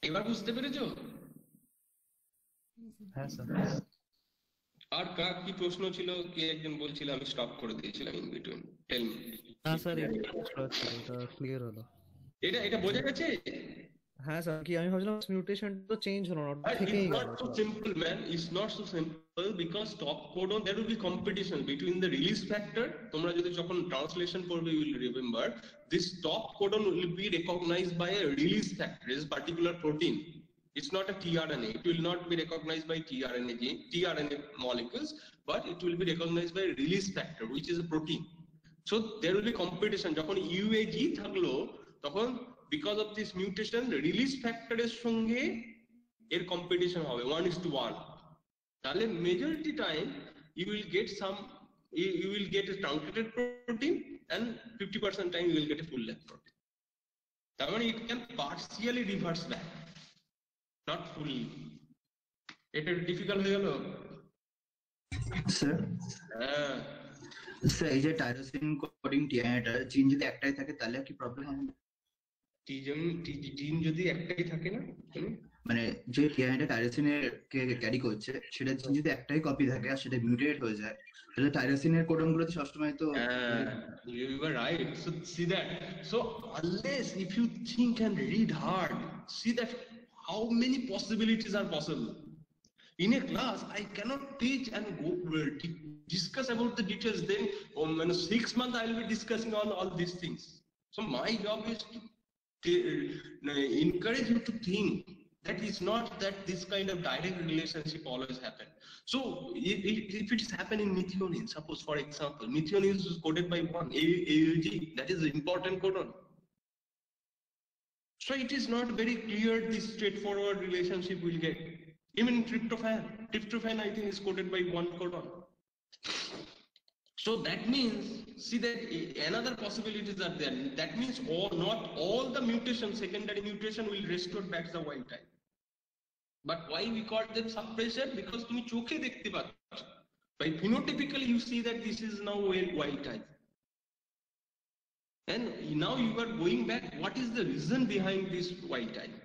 এবার বুঝতে পেরেছো? হ্যাঁ sir. আর কার কি প্রশ্ন ছিল, কে একজন বলছিল আমি স্টপ করে দিয়েছিলাম ইন বিটুইন, টেল মি। না স্যার এটা ক্লিয়ার হলো, এটা বোঝা গেছে? হ্যাঁ স্যার, কি আমি ভাবছিলাম মিউটেশন তো চেঞ্জ হলো না, থেকেই It's গেল। not so simple, man. It's not so simple because stop codon there will be competition between the release factor. তোমরা যদি যখন ট্রান্সলেশন করবে you will remember this stop codon will be recognized by a release factor, is particular protein. It's not a tRNA. It will not be recognized by tRNA molecules, but it will be recognized by a release factor, which is a protein. So there will be competition. যখন UAG থাকলো তখন because of this mutation release factor এর সঙ্গে এর competition হবে 1:1. তাহলে majority time you will get a truncated protein and 50% time you will get a full length protein. তার মানে it can partially reverse back, not fully. এটা difficult হয়ে গেল স্যার। হ্যাঁ স্যার এই যে টাইরোসিন কোডিং টিআরএনএ জিন যদি একটাই থাকে তাহলে কি প্রবলেম হবে? জিন যদি একটাই থাকে না, মানে যে টিআরএনএ টাইরোসিনের কে ক্যারি করছে সেটা জিন যদি একটাই কপি থাকে আর সেটা মিউটেট হয়ে যায় তাহলে টাইরোসিনের কোডন গুলো তো সবসময় তো you were right. So see that, so unless if you think and read hard, see that how many possibilities are possible. In a class I cannot teach and go discuss about the details, then in 6 months I will be discussing on all these things. So my job is to encourage you to think that it's not that this kind of direct relationship always happen. So if it's happened in methionine, suppose for example methionine is coded by one AUG, that is the important codon. So it is not very clear this straightforward relationship will get. Even tryptophan I think is coded by one codon. So So that means, see that another possibilities are there. That means not all the mutation, secondary mutation will restore back the wild type. But why we call them suppressor? Because তুমি চোখে দেখতে পাচ্ছ, by phenotypically you see that this is now wild type. And now you are going back, what is the reason behind this wild type?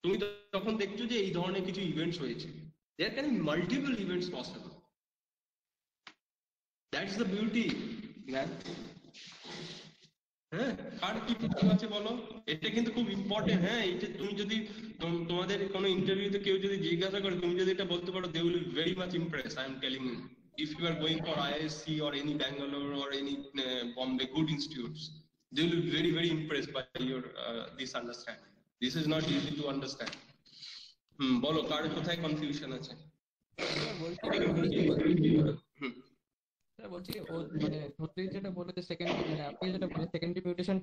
তুমি তখন দেখছো যে এই ধরনের কিছু ইভেন্টস হয়েছে. There can be multiple events possible. That's the beauty, man. হ্যাঁ, কার কি কিছু আছে বলো, এটা কিন্তু খুব ইম্পর্টেন্ট. হ্যাঁ, এটা তুমি যদি তোমাদের কোনো ইন্টারভিউতে কেউ যদি জিজ্ঞাসা করে, তুমি যদি এটা বলতে পারো, they will be very much impressed. I am telling you, if you are going for IISc or any Bangalore or any Bombay good institutes, they will be very very impressed by your this understanding. This is not easy to understand. বলো কার কোথায় confusion আছে? বলছি ও মানে সত্যি যেটা বলে যে secondary, মানে আপনি যেটা বলে সেকেন্ডারি মিউটেশন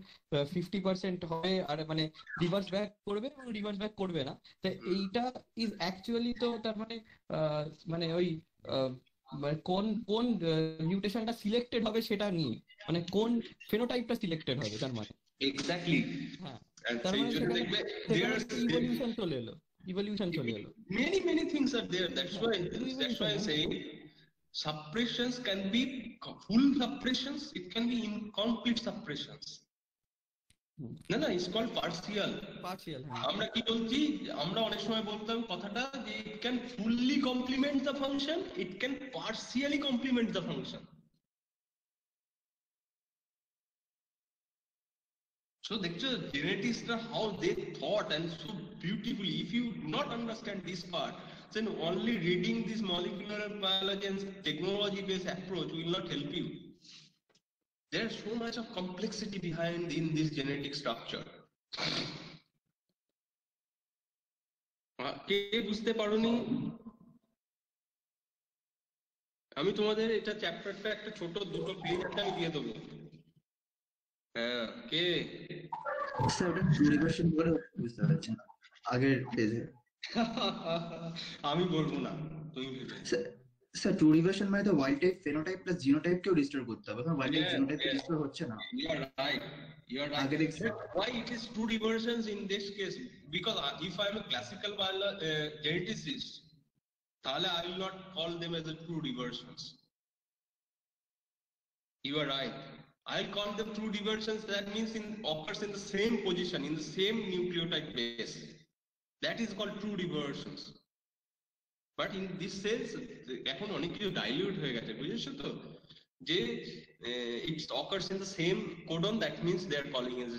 50% হবে আর মানে রিভার্স ব্যাক করবে এবং রিভার্স ব্যাক করবে না, তো এইটা ইজ অ্যাকচুয়ালি তো তার মানে মানে ওই মানে কোন কোন মিউটেশনটা সিলেক্টেড হবে সেটা নিয়ে, মানে কোন ফেনোটাইপটা সিলেক্টেড হবে তার মানে এক্স্যাক্টলি. হ্যাঁ, তার মানে ইভলিউশন চলে এলো, ইভলিউশন চলে এলো. Many things are there. That's why I'm saying suppressions can be full suppressions, it can be incomplete suppressions. না, it's called partial. আমরা কি বলছি, আমরা অনেক সময় বলতাম কথাটা যে it can fully complement the function, it can partially complement the function. So দেখছো geneticists how they thought and so beautifully. If you do not understand this part, then only reading this molecular biology and technology based approach will not help you. There's so much of complexity behind in this genetic structure. কে বুঝতে পারোনি? আমি তোমাদের এটা চ্যাপ্টারটা একটা ছোট দুটো playlist আমি দিয়ে দেবো. হ্যাঁ, কে স্যার ওটা ডেরিভেশন করে বুঝতে পারছি না আগের পেজে. আমি বলবো না, তুমি ভেবে. স্যার টু রিভার্সন মানে তো wild type phenotype plus genotype কেও রিস্টোর করতে হবে, কারণ ওয়াইল্ড টাইপ জিনোটাইপ রিস্টোর হচ্ছে না. You are right. আগের Why it is two reversions in this case? Because if I am a classical geneticist, তাহলে I will not call them as a true reversions. You are right. I'll call them true diversions. That means occurs in the same position, in the same nucleotide base. That is called true diversions. But in this sense, এখন অনেক কিছু dilute হয়ে গেছে, বুঝেছো তো, যে it occurs in the same codon. That means they are calling it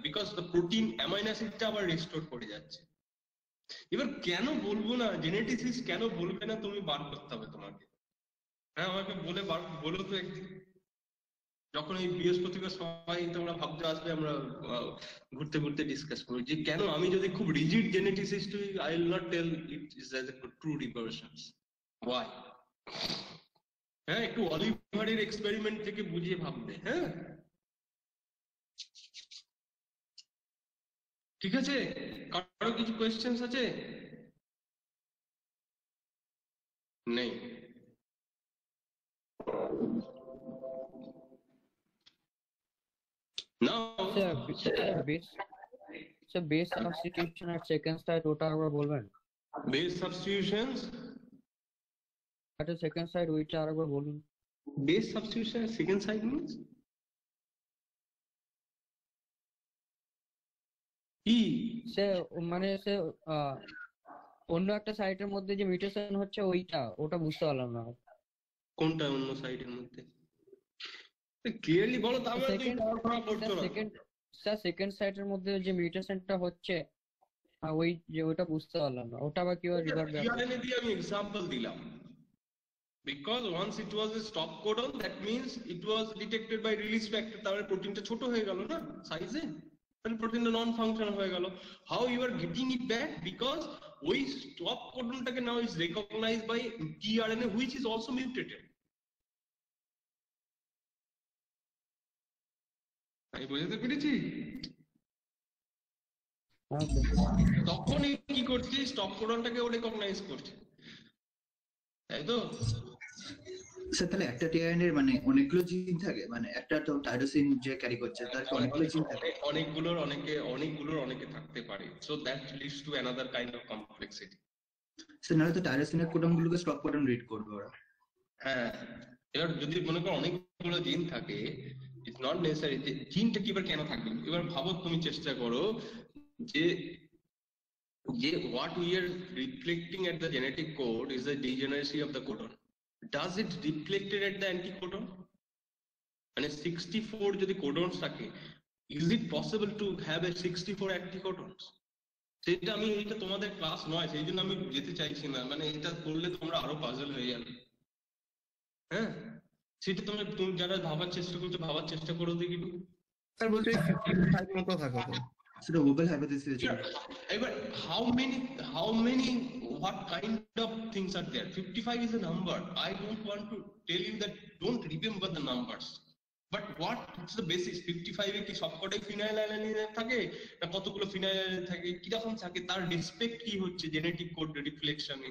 because the protein amino acid আবার restore করে যাচ্ছে. এবার কেন বলবো না, জেনেটিসিস্ট কেন বলবে না, তুমি বার করতে হবে তোমাকে. হ্যাঁ, আমাকে বলো তো একদিন, যখন এই বৃহস্পতিবার সবাই তোমরা ভাবতে আসবে, আমরা ঘুরতে ঘুরতে ডিসকাস করবো যে কেন আমি যদি খুব রিজিড জেনেটিসিস্ট হই, I will not tell it is as a true reversions. Why? হ্যাঁ, একটু অলিভারের এক্সপেরিমেন্ট থেকে বুঝিয়ে ভাববে. হ্যাঁ, ঠিক আছে? কারো কিছু কোয়েশ্চেনস আছে? নেই? No. Base substitution at second site ওটা আরেকবার বলবেন? Base substitutions at the second site ওইটা আরেকবার বলুন. Base substitution at second site means কি? মানে অন্য একটা সাইটের মধ্যে যে মিউটেশন হচ্ছে ওটা বুঝতে পারলাম না. কোনটা অন্য সাইটের মধ্যে? ক্লিয়ারলি বলো, তাহলে তুই পড়া পড়ছো না. স্যার সেকেন্ড সাইটের মধ্যে যে মিউটেশনটা হচ্ছে ওই যে ওটা বুঝতে পারলাম না, ওটা আবার কিভাবে রিভার্ট ব্যাক? টিআরএনএ দিয়ে আমি एग्जांपल দিলাম. Because once it was a stop codon, that means it was detected by release factor. তাহলে প্রোটিনটা ছোট হয়ে গেল না সাইজে, তাহলে প্রোটিনটা নন ফাংশনাল হয়ে গেল. How you are getting it back? Because ওই stop codonটাকে now is recognized by tRNA which is also mutated. আমি বুঝতে পেরেছি? তখন কি করছে, স্টপ কোডনটাকে ও রেকগনাইজ করছে, তাই তো? স্যার তাহলে একটা টিআরএনএ এর মানে অনেকগুলো জিন থাকে, মানে একটা তো টাইরোসিন যে ক্যারি করছে তার কি অনেকগুলো জিন থাকে? অনেকগুলোর অনেকে থাকতে পারে, so that leads to another kind of complexity. Sir নাহলে তো টাইরোসিনের কোডনগুলোকে স্টপ কোডন রিড করবে ওরা। হ্যাঁ, এবার যদি মনে করো অনেকগুলো জিন থাকে, ইটস নট নেসেসারি যে জিনটা কি এবার কেন থাকবে। এবার ভাবো, তুমি চেষ্টা করো যে what we are reflecting at the genetic code is the degeneracy of the codon. Does it reflected at the anticodon? মানে 64 যদি কোডনস থাকে, is it possible to have a 64 anticodons? সেটা এটা তোমাদের ক্লাস নয়, সেই জন্য আমি যেতে চাইছি না, মানে এটা করলে তোমরা আরো পাজল হয়ে যাবে। হ্যাঁ, সেটা তুমি যারা ভাবার চেষ্টা করো দেখি। স্যার বলছি 55 মতো থাকে তো সেটা ওভাল হাইপোথিসিস ছিল। এবার how many what kind of things are there? 55 is a number. I don't want to tell you that don't remember the numbers, but what is the basis? 55 এ কি সবকটাই ফিনাইল অ্যালানিন থাকে না কতগুলো phenyl alanine থাকে, কি রকম থাকে, তার রেসপেক্ট কি হচ্ছে জেনেটিক কোড রিফ্লেকশনে।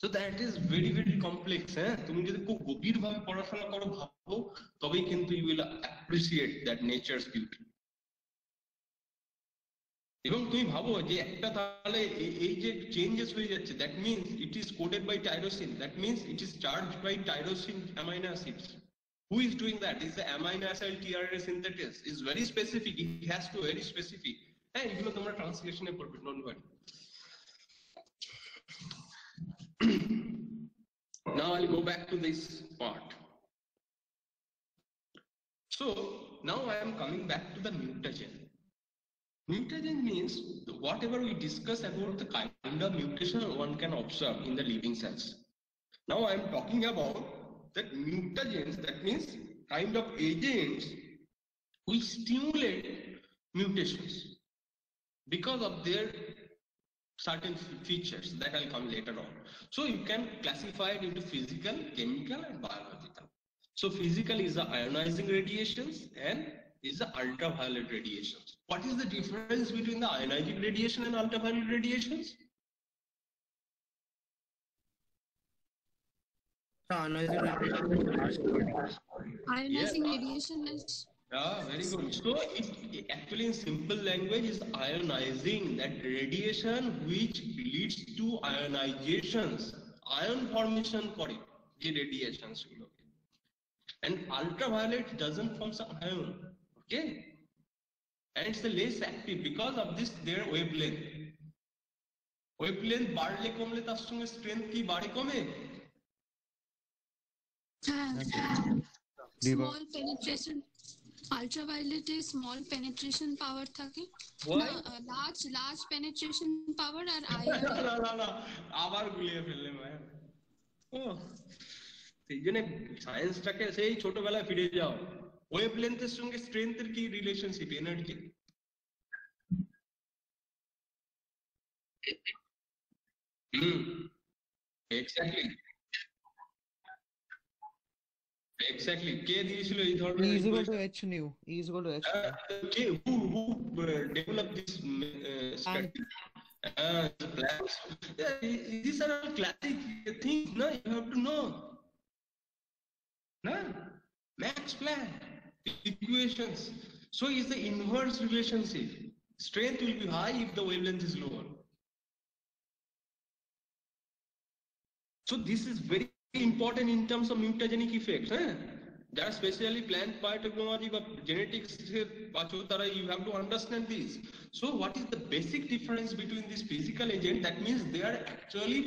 So that is very very complex. হ্যাঁ, তুমি যদি খুব গভীর ভাবে পড়াশোনা করো, ভাবো, তবেই কিন্তু you will appreciate that nature's beauty. এবং তুমি ভাবো যে একটা তাহলে এই যে চেঞ্জেস হয়ে যাচ্ছে, that means it is coded by tyrosine, that means it is charged by tyrosine amino acids. Who is doing that? Is the amino acid tRNA synthesis is very specific. It has to very specific. হ্যাঁ, এগুলো তোমরা ট্রান্সলেশনে পড়বে, don't worry. Now I'll go back to this part. So now I am coming back to the mutagen. Mutagen means whatever we discuss about the kind of mutation one can observe in the living cells. Now I am talking about that mutagens, that means kind of agents which stimulate mutations because of their certain features that I'll come later on. So you can classify it into physical, chemical and biological. So physical is the ionizing radiations and is the ultraviolet radiations. What is the difference between the ionizing radiation and ultraviolet radiations? Ionizing radiation is Very good. So it actually in simple language is ionizing, that radiation which leads to ionizations, ion formation করে যে radiations গুলো, and ultraviolet doesn't form some ion, okay, and it's the less active because of this their wavelength বাড়লে কমলে তার সঙ্গে strength কি বাড়ে কমে? small penetration, ultraviolet is small penetration power থাকে না, large penetration power আর না আবার গুলিয়ে ফেললে ভাই। সেই জন্য সায়েন্সটাকে সেই ছোটবেলায় ফিরে যাও। ওয়েভলেন্থের সঙ্গে স্ট্রেংথের কি রিলেশনশিপ? এনার্জি। এক্স্যাক্টলি কে দিয়েছিল এই ধরনের? E is equal to h nu. E is equal to h. K who developed this strategy? Planck. These are all classic things, no? You have to know. No? Max Planck equations. So it's the inverse relationship. Strength will be high if the wavelength is lower. So this is very important in terms of mutagenic effects. That especially plant biotechnology but genetics, you have to understand this. So what is the basic difference between this physical agent? That means they are actually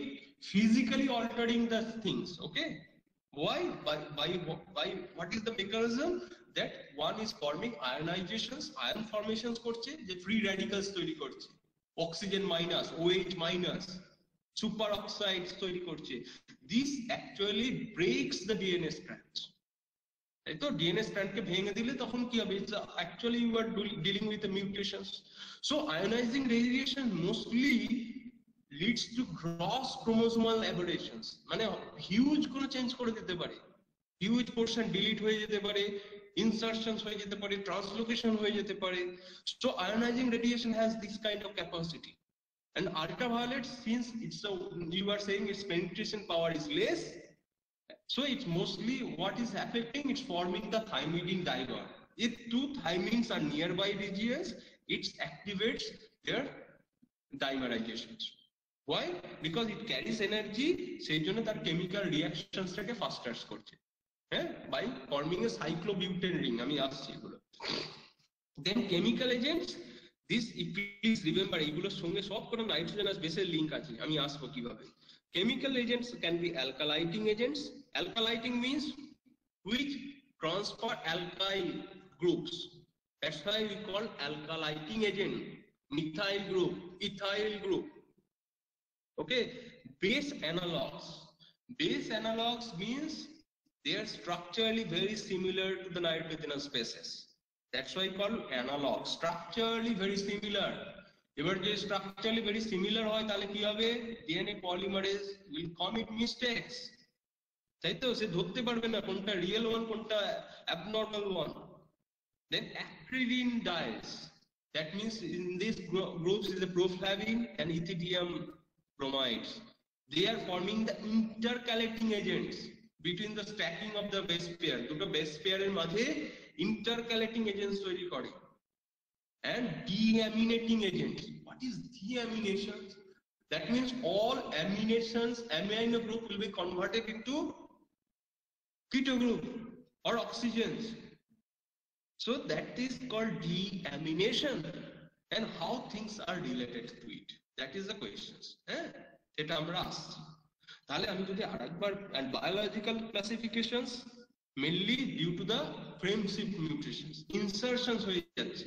physically altering the things. Okay, why? By what is the mechanism? That one is forming ionizations, ion formations korche, je free radicals তৈরি করছে, oxygen minus, OH minus, super oxides তৈরি করছে. This actually breaks the DNA strands. এই তো DNA স্ট্র্যান্ডকে ভেঙে দিলে তখন কি হবে? Actually you are dealing with the mutations. So ionizing radiation mostly leads to gross chromosomal aberrations. মানে হিউজ কোনো চেঞ্জ করে দিতে পারে, হিউজ পোরশন ডিলিট হয়ে যেতে পারে, insertions হয়ে যেতে পারে, ট্রান্সলোকেশন হয়ে যেতে পারে. So ionizing radiation has this kind of capacity. And ultraviolet, since you are saying its penetration power is less, So it's mostly what is affecting, it's forming the thymidine dimer. If two thymines are nearby regions, it activates their dimerizations. Why? Because it carries energy, সেই জন্য তার chemical reactions টাকে faster করছে, হ্যাঁ, by forming a cyclobutane ring. আমি আসছি এগুলো। Then chemical agents, this if please remember এগুলোর সঙ্গে সব কোনো নাইট্রোজেনাস বেসের লিংক আছে, আমি আসবো কিভাবে। Chemical agents can be alkylating agents. Alkylating means which transfer alkyl groups. That's why we call alkylating agent. Methyl group, ethyl group. Okay, base analogs. Base analogs means they are structurally very similar to the nitrogenous bases. That's why called analog. Structurally very similar. এবার যে structurally very similar হয় তাহলে কি হবে? DNA polymerase will commit mistakes. তাই তো, সে ধরতে পারবে না কোনটা real one কোনটা abnormal one. Then acridine dyes. That means in these groups is a proflavin and ethidium bromides. They are forming the intercalating agents between the stacking of the base pair. দুটো base pair এর মাঝে intercalating agents তৈরি করে। And deaminating agents. What is deamination? That means all aminations, amino group will be converted into keto group or oxygens. So that is called deamination. And how things are related to it. That is the questions. এটা আমরা আসছি। তাহলে আমি যদি আরেকবার, and biological classifications mainly due to the frame shift mutations, insertions হয়ে যাচ্ছে,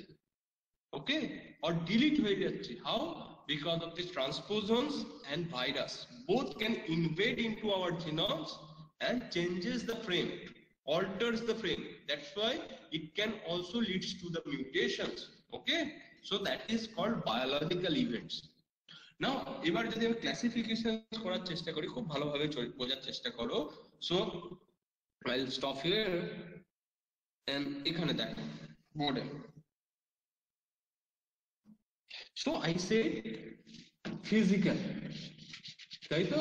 okay, or delete হয়ে যাচ্ছে। How? Because of these transposons and virus both can invade into our genomes and changes the frame, alters the frame. That's why it can also lead to the mutations. Okay, so that is called biological events. Now এবার যদি আমি classification করার চেষ্টা করি, খুব ভালোভাবে বোঝার চেষ্টা করো। So I'll stop here and এখানে দেখো বোর্ডে। So I said physical, তাই তো?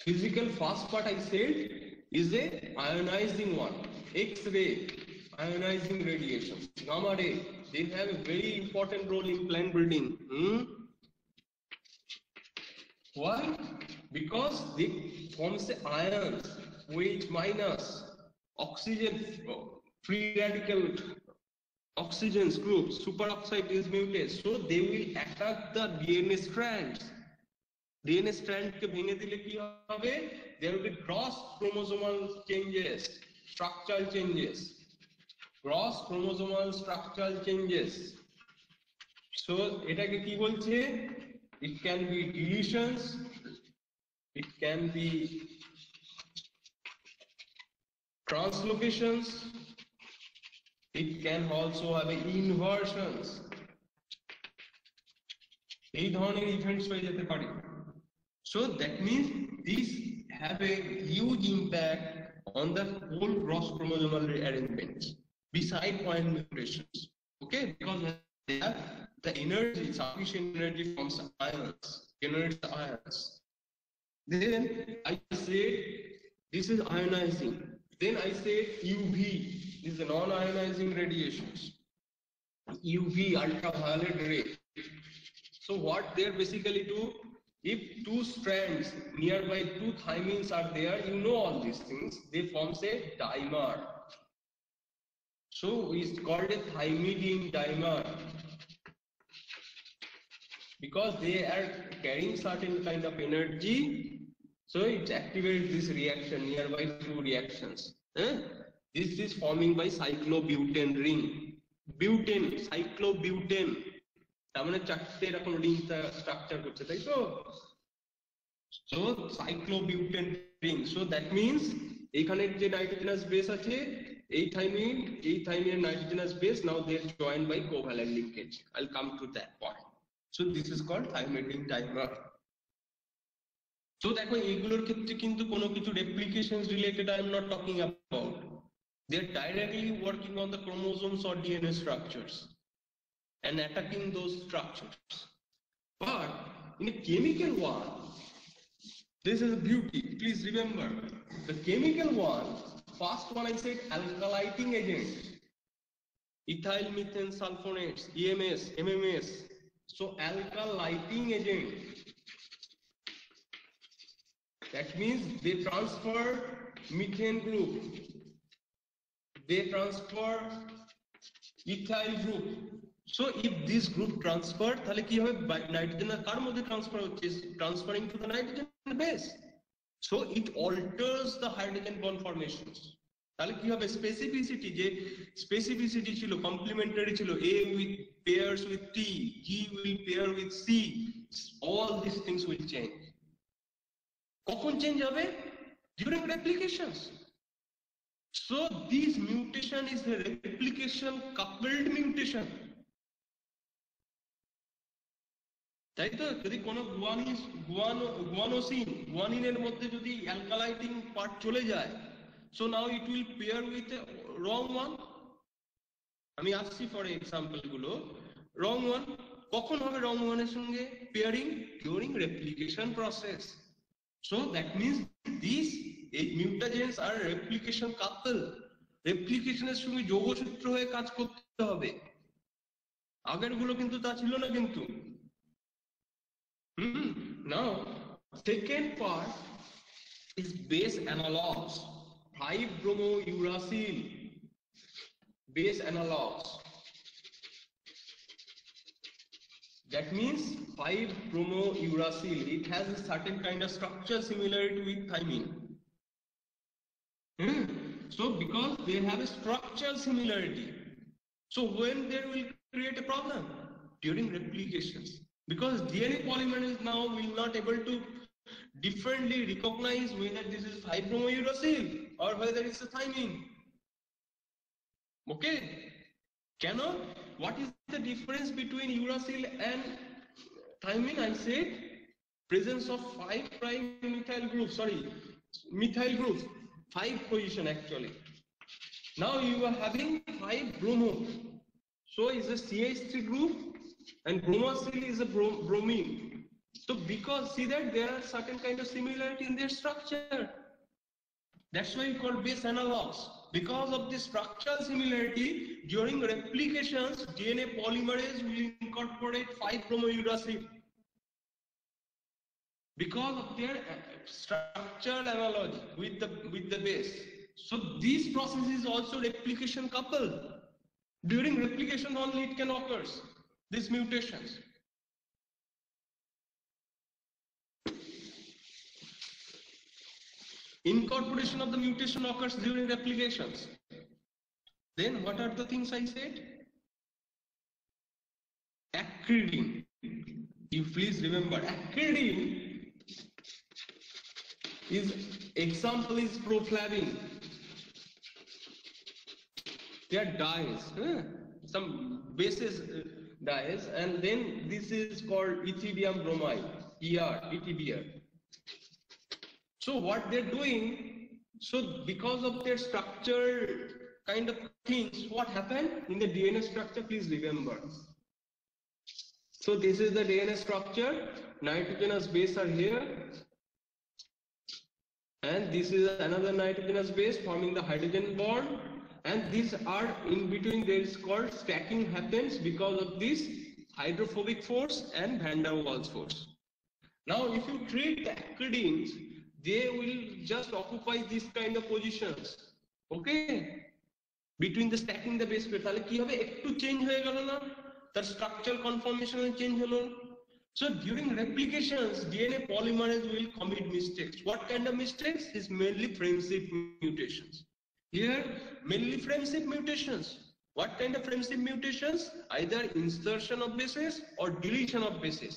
Physical first part I said is a ionizing one, X-ray, ionizing radiation, gamma ray. They have a very important role in plant breeding. Why? Because they form the ions, OH minus, oxygen, free radical oxygen groups, superoxide dismutase. So they will attack the DNA strands. DNA strand ke bhenge dile ki hobe? There will be cross chromosomal changes, structural changes, cross chromosomal structural changes. So etake ki bolche? It can be deletions, it can be translocations, it can also have inversions. এই ধরনের events হয়ে যেতে পারে। So that means these have a huge impact on the whole gross chromosomal arrangements beside point mutations. Okay, because they have the energy, sufficient energy from ions, generates the ions. Then I said this is ionizing. Then I said UV is the non-ionizing radiations. UV, ultraviolet ray. So what they basically do, if two strands nearby two thymines are there, you know all these things, they form a dimer. So it's called a thymidine dimer. Because they are carrying certain kind of energy, so it activates this reaction, nearby two reactions. This is forming by cyclobutane ring. Butane, cyclobutane. তার মানে চারটে এরকম ring structure করছে, তাই তো? So cyclobutane ring. So that means এখানে যে nitrogenous base আছে, এই থাইমিনের nitrogenous base, now they are joined by covalent linkage. I'll come to that point. So this is called thymidine dimer. So দেখো এইগুলোর ক্ষেত্রে কিন্তু কোনো কিছু replications related I am not talking about. They are directly working on the chromosomes or DNA structures and attacking those structures. But in a chemical one, This is beauty. Please remember the chemical one. First one I said alkylating agent. Ethyl methane sulfonates, EMS, MMS. So alkylating agent. That means they transfer methane group. They transfer ethyl group. So if this group transfer, তাহলে কি হবে nitrogen কার মধ্যে transfer হচ্ছে, transferring to the nitrogen base. So it alters the hydrogen bond formations. তাহলে কি হবে specificity, যে specificity ছিল complementary ছিল, A with pairs with T, G will pair with C, all these things will change. কখন change হবে? During replications. So this mutation is a replication coupled mutation. তাই তো, যদি কোনো গুয়ানিনের মধ্যে যদি অ্যালকালাইটিং পার্ট চলে যায়, so now it will pair with a wrong one. আমি আসছি for example গুলো. wrong one কখন হবে? wrong one এর সঙ্গে pairing during replication process. So that means these mutagens are replication couple. replication এর সঙ্গে যোগসূত্র হয়ে কাজ করতে হবে। আগের গুলো কিন্তু তা ছিল না কিন্তু। Now second part is base analogs. 5-bromouracil base analogs. That means 5-bromouracil, it has a certain kind of structure similarity with thymine. So because they have a structural similarity, so when there will create a problem during replications, because DNA polymerase now will not able to differently recognize whether this is 5-bromouracil or whether it's a thymine. Okay, cannot. What is the difference between uracil and thymine? I said presence of 5' methyl group, methyl group, 5 position actually. Now you are having 5-bromo, so it's a CH3 group and bromacil is a bromine. So because see that there are certain kind of similarity in their structure, that's why we call base analogs. Because of the structural similarity, during replications, DNA polymerase will incorporate 5-bromouracil because of their structural analogy with the base. So this process is also replication coupled. During replication only it can occur, these mutations. Incorporation of the mutation occurs during replications. Then what are the things I said? Acridine. You please remember, acridine is example is proflavin. They are dyes, some bases dyes, and then this is called ethidium bromide, ETBR. So what they're doing, so because of their structure kind of things, what happened in the DNA structure, please remember. So this is the DNA structure, nitrogenous base are here, and this is another nitrogenous base forming the hydrogen bond, and these are in between, there is called stacking happens because of this hydrophobic force and van der Waals force. Now if you treat the acridines, they will just occupy this kind of positions, okay, between the stacking the base pair. তাহলে কি হবে, একটু change হয়ে গেল না, তার structural confirmation change হলো। So during replications, DNA polymerase will commit mistakes. What kind of mistakes? Is mainly friendship mutations. Here mainly friendship mutations. What kind of friendship mutations? Either insertion of bases or deletion of bases.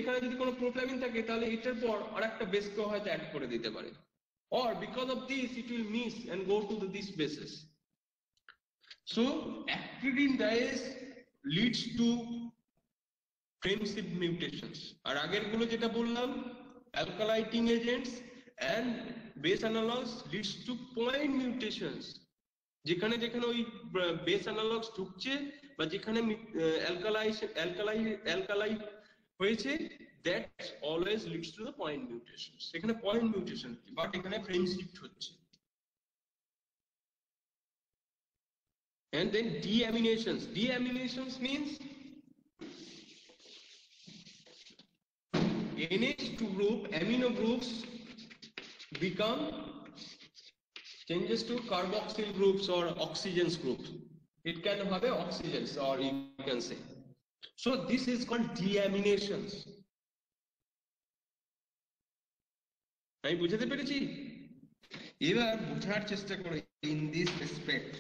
এখানে যদি কোনো প্রোফ্লাভিন থাকে তাহলে এটার পর আরেকটা বেসকেও হয়তো add করে দিতে পারে, or because of this it will miss and go to this bases. So acridine dyes leads to friendship mutations. আর আগের গুলো যেটা বললাম, alkylating agents and base analogs leads to point mutations. যেখানে যেখানে ওই বেস অ্যানালগস ঢুকছে বা যেখানে অ্যালকালাই হয়েছে, that always leads to the point mutations. এখানে point mutation কি, বাট এখানে frame shift হচ্ছে। And then deaminations. Deaminations means NH2 group, amino groups become changes to carboxyl groups or oxygens groups. It can have a oxygens, or you can say. So this is called deaminations. আমি বুঝাতে পেরেছি? এবার বোঝার চেষ্টা করো in this respect.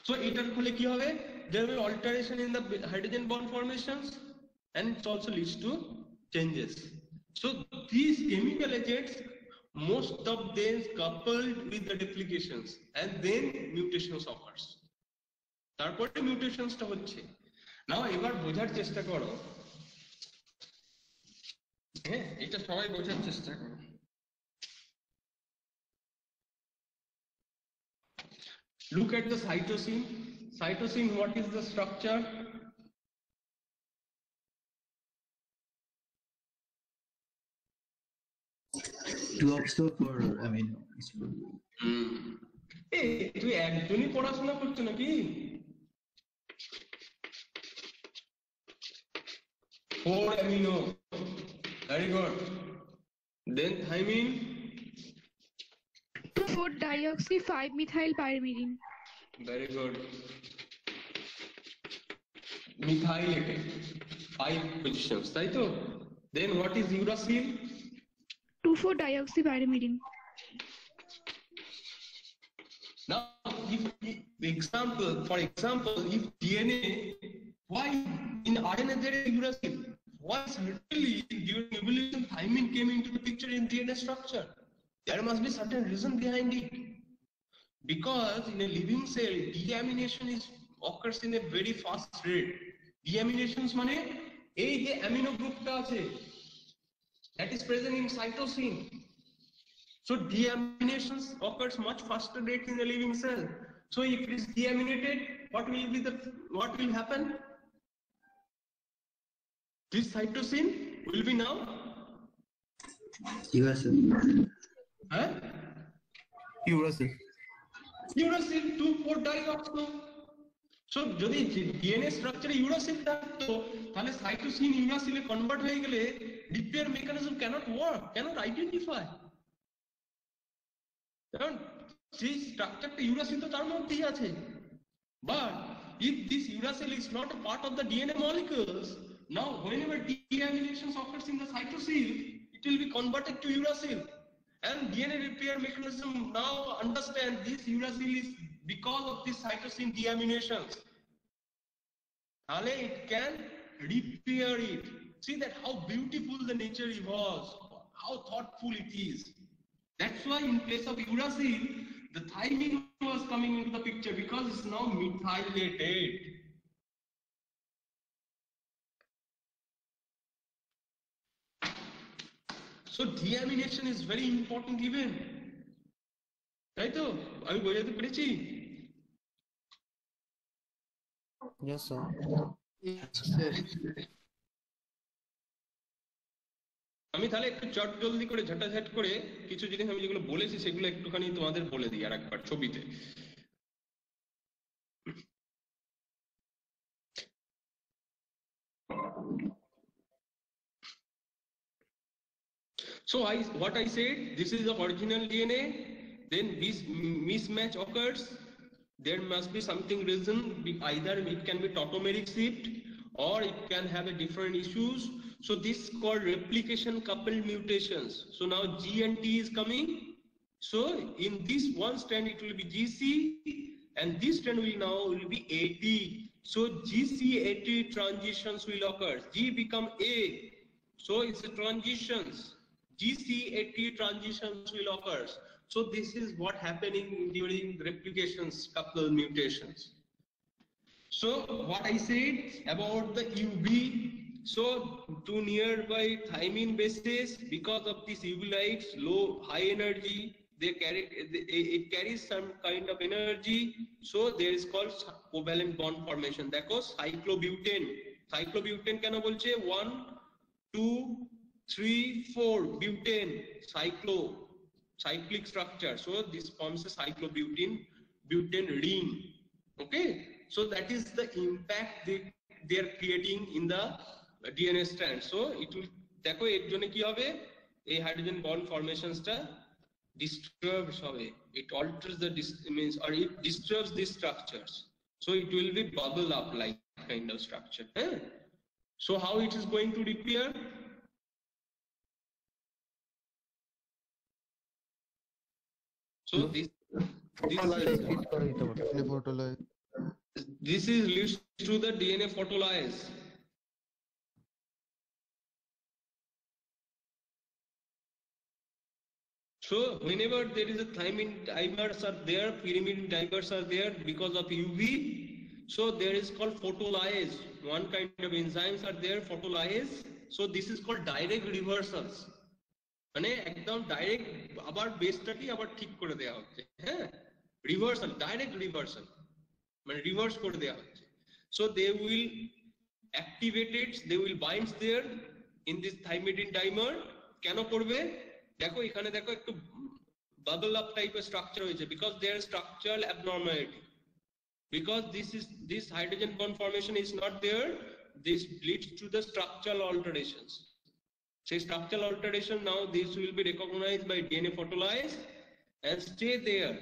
So এটার ফলে কি হবে? There will alteration in the hydrogen bond formations, and it also leads to changes. So these chemical agents, most of them coupled with the duplications, and then mutations occurs. তারপরে mutationsটা হচ্ছে। নাও এবার বোঝার চেষ্টা করো, হ্যাঁ এটা সবাই বোঝার চেষ্টা করো। Look at the cytosine. Cytosine, what is the structure? Two also for amino. এই তুই একজনই পড়াশোনা করছো নাকি? 4 amino. Very good. Then thymine. 2,4-dioxy 5-methyl-pyrimidine. Very good. Methylated. 5 positions, তাই তো? Then what is uracil? 2,4-dioxy-pyrimidine. Now, if for example, if DNA, why in RNA there is uracil? Why suddenly during evolution thymine came into the picture in DNA structure? There must be certain reason behind it. Because in a living cell, deamination occurs in a very fast rate. Deaminations মানে এই যে amino groupটা আছে, that is present in cytosine. So deaminations occurs much faster rate in a living cell. So if it is deaminated, what will happen? This cytosine will be now uracil. uracil 2,4-dioxy. So যদি DNA স্ট্রাকচারে uracil থাকতো, তাহলে cytosine uracil এ convert হয়ে গেলে repair mechanism cannot work, cannot identify. কারণ সেই স্ট্রাকচারটা uracil তো তার মধ্যেই আছে। But if this uracil is not a part of the DNA molecules, now whenever deaminations occurs in the cytosine, it will be converted to uracil. And DNA repair mechanism now understand this uracil is because of this cytosine deaminations. It can repair it. See that how beautiful the nature evolves, how thoughtful it is. That's why in place of uracil, the thymine was coming into the picture because it's now methylated. So deamination is very important event. তাই তো? আমি বোঝাতে পেরেছি? yes sir আমি তাহলে একটু চট জলদি করে ঝটাঝট করে কিছু জিনিস আমি যেগুলো বলেছি সেগুলো একটুখানি তোমাদের বলে দিই আরেকবার ছবিতে। So what I said, this is the original DNA, then this mismatch occurs, there must be something reason, either it can be tautomeric shift or it can have a different issues. So this is called replication coupled mutations. So now G and T is coming. So in this one strand it will be GC and this strand will be AT. So GC AT transitions will occur. G become A. So it's a transitions. GC AT transitions will occur. So this is what happening during replications coupled mutations. So what I said about the UV, so two nearby thymine bases, because of these UV lights, high energy, it carries some kind of energy, so there is called covalent bond formation. That goes cyclobutane. Cyclobutane কেন বলছে? 1 2, 3, 4 butane cyclic structure. So this forms a cyclobutane ring. Okay, so that is the impact they are creating in the DNA strand. So it will দেখো এর জন্য কি হবে, এই hydrogen bond ফরমেশনসটা disturbs হবে, it alters the means or it disturbs these structures, so it will be bubble up like kind of structure. So how it is going to repair? So this is leads to the DNA photolysis. So whenever there is a thymine dimers are there, pyrimidine dimers are there because of UV, so there is called photolysis. One kind of enzymes are there, photolysis. So this is called direct reversals. মানে একদম direct আবার বেসটাকে আবার ঠিক করে দেওয়া হচ্ছে, হ্যাঁ, reversal, direct reversal, মানে রিভার্স করে দেওয়া হচ্ছে। So they will activated, they will binds there in this thymidine dimer. কেন করবে দেখো, এখানে দেখো একটু বাবল আপ টাইপের স্ট্রাকচার হয়েছে, because there structural abnormality, because this hydrogen bond formation is not there, this leads to the structural alterations. Say structural alteration, now this will be recognized by DNA photolysis and stay there,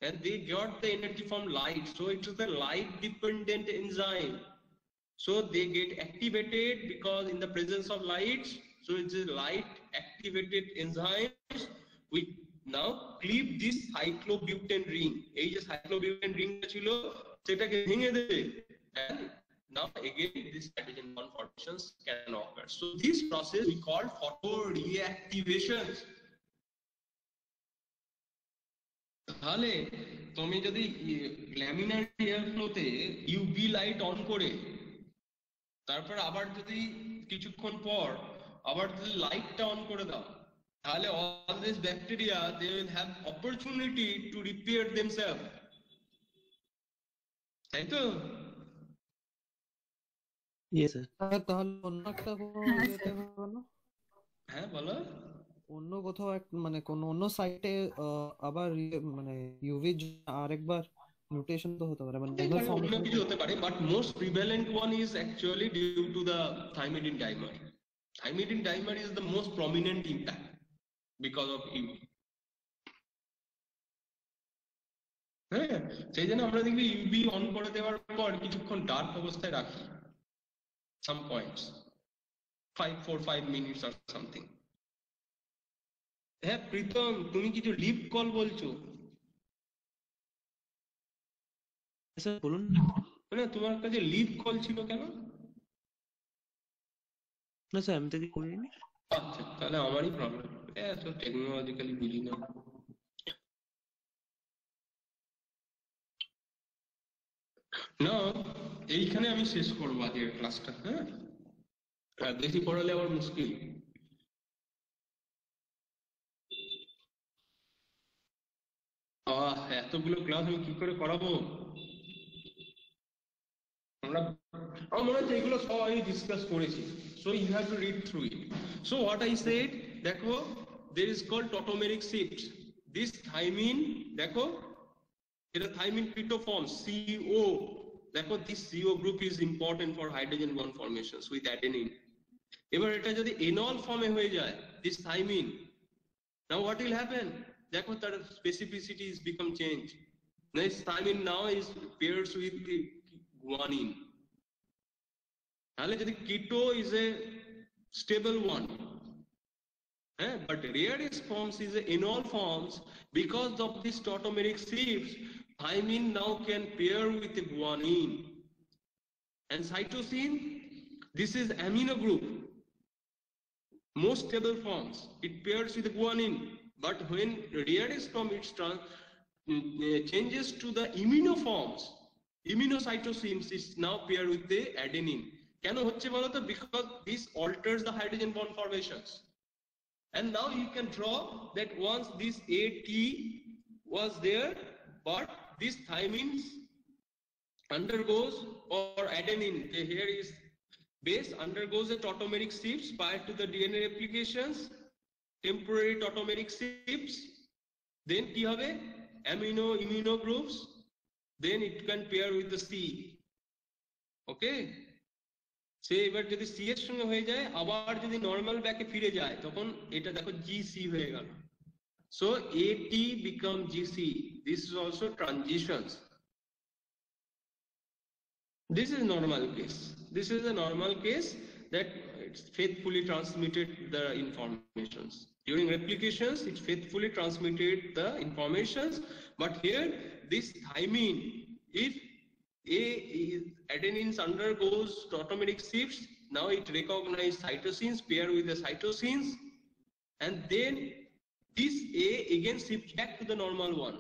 and they got the energy from light, so it is a light dependent enzyme, so they get activated because in the presence of light, so it's a light activated enzymes which now cleave this cyclobutane ring. এই যে cyclobutane ring ছিল সেটাকে ভেঙে দেবে, and now again this hydrogen bond formations can occur. So this process we call photoreactivation. তাহলে তুমি যদি laminar air ফ্লোতে ইউভি লাইট অন করে তারপর আবার যদি কিছুক্ষণ পর আবার যদি লাইটটা অন করে দাও, তাহলে all these bacteria they will have opportunity to repair themselves, তাই তো? Yes sir. তাহলে অন্য একটা যেতে হবে না? হ্যাঁ বলো। অন্য কোথাও মানে কোন অন্য সাইটে আবার মানে ইউভি আরেকবার মিউটেশন তো হতে পারে, মানে অন্য কিছু হতে পারে, but most prevalent one is actually due to the thymidine dimer. Thymidine dimer is the most prominent impact because of UV. হ্যাঁ, সেই জন্য আমরা দেখবি ইউভি অন করে দেওয়ার পর কিছুক্ষণ ডার্ক অবস্থায় রাখি, some points 5 minutes or something. হ্যাঁ প্রীতম, তুমি কিছু লিভ কল বলছো? স্যার বলুন না, তোমার কাছে লিভ কল ছিল কেন? না স্যার আমি তো কি করিনি। আচ্ছা, তাহলে আমারই প্রবলেম, এত টেকনোলজিক্যালি বুঝি না। না, এইখানে আমি শেষ করবো আজকের ক্লাসটা। হ্যাঁ, বেশি পড়ালে আবার মুশকিল। এতগুলো ক্লাস আমি কি করে করাবো? আমার মনে হচ্ছে এগুলো সব আমি ডিসকাস করেছি, so you have to read through it. So what I said, দেখো there is called tautomeric shift. This thymine, দেখো এটা thymine phytoform CO, দেখো this CO group is important for hydrogen bond formations with adenine. এবার এটা যদি enol form এ হয়ে যায় this thymine, now what will happen? দেখো তার specificity is become changed. This thymine now is pairs with the guanine. তাহলে যদি keto is a stable one, but rarest forms is a enol forms, because of this tautomeric shifts thymine now can pair with the guanine. And cytosine, this is amino group, most stable forms, it pairs with the guanine, but when rarest form it changes to the imino forms, iminocytosines is now pair with the adenine. কেন হচ্ছে বলো তো? because this alters the hydrogen bond formations. And now you can draw that once this AT was there, but this thymine undergoes, or adenine, here is Base undergoes a tautomeric shifts prior to the DNA replications, temporary tautomeric shifts, then কি হবে amino immuno groups, then it can pair with the C. Okay, সে এবার যদি C এর সঙ্গে হয়ে যায় আবার যদি নরমাল ব্যাকে ফিরে যায় তখন এটা দেখো GC হয়ে গেল. So AT become GC. This is also transitions. This is normal case. This is a normal case that it's faithfully transmitted the informations. During replications, it faithfully transmitted the informations. But here, this thymine, if adenines undergoes tautomeric shifts, now it recognizes cytosines, pair with the cytosines, and then this A again shifts back to the normal one.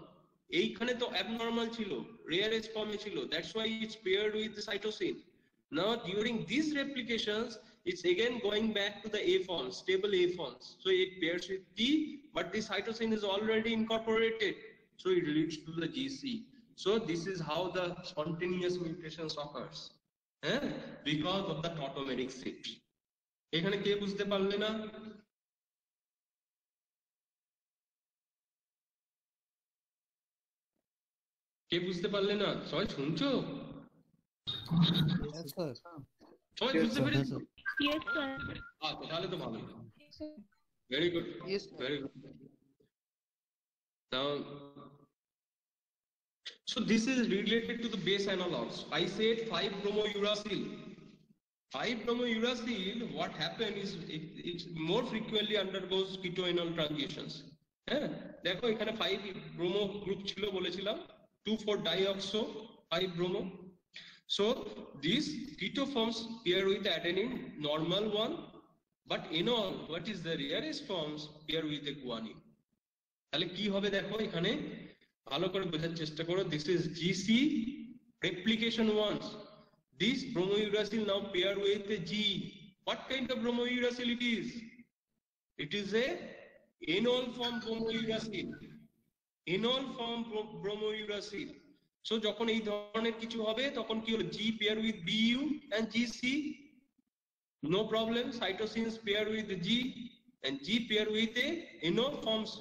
এইখানে তো abnormal ছিল, rarest form ছিল, that's why it's paired with the cytosine. Now during these replications, it's again going back to the A forms, stable A forms. So it pairs with T, but the cytosine is already incorporated, so it leads to the GC. So this is how the spontaneous mutations occurs, because of the tautomeric shift. এখানে কে বুঝতে পারলে না? কে বুঝতে পারলে না? সবাই শুনছো? Yes, sir. সবাই বুঝতে পেরেছো? Yes, sir. আচ্ছা, তাহলে তো ভালোই। Very good. Yes, very good. Now, so this is related to the base analogs. I said 5-bromouracil. 5-bromouracil, what happens is it more frequently undergoes ketoenol transitions. দেখো এখানে 5-bromo group ছিল বলেছিলাম, 2,4-dioxo 5-bromo. So these keto forms pair with adenine, normal one, but enol, what is the rarest forms, pair with a guanine. তাহলে কি হবে দেখো এখানে ভালো করে বোঝার চেষ্টা করো. This is GC replication ones. This bromouracil now pair with a G. What kind of bromouracil it is? It is a enol form bromouracil. Enol form bromouracil. So যখন এই ধরনের কিছু হবে তখন কি হলো, G pair with BU and GC, no problem. Cytosines pair with the G and G pair with a enol forms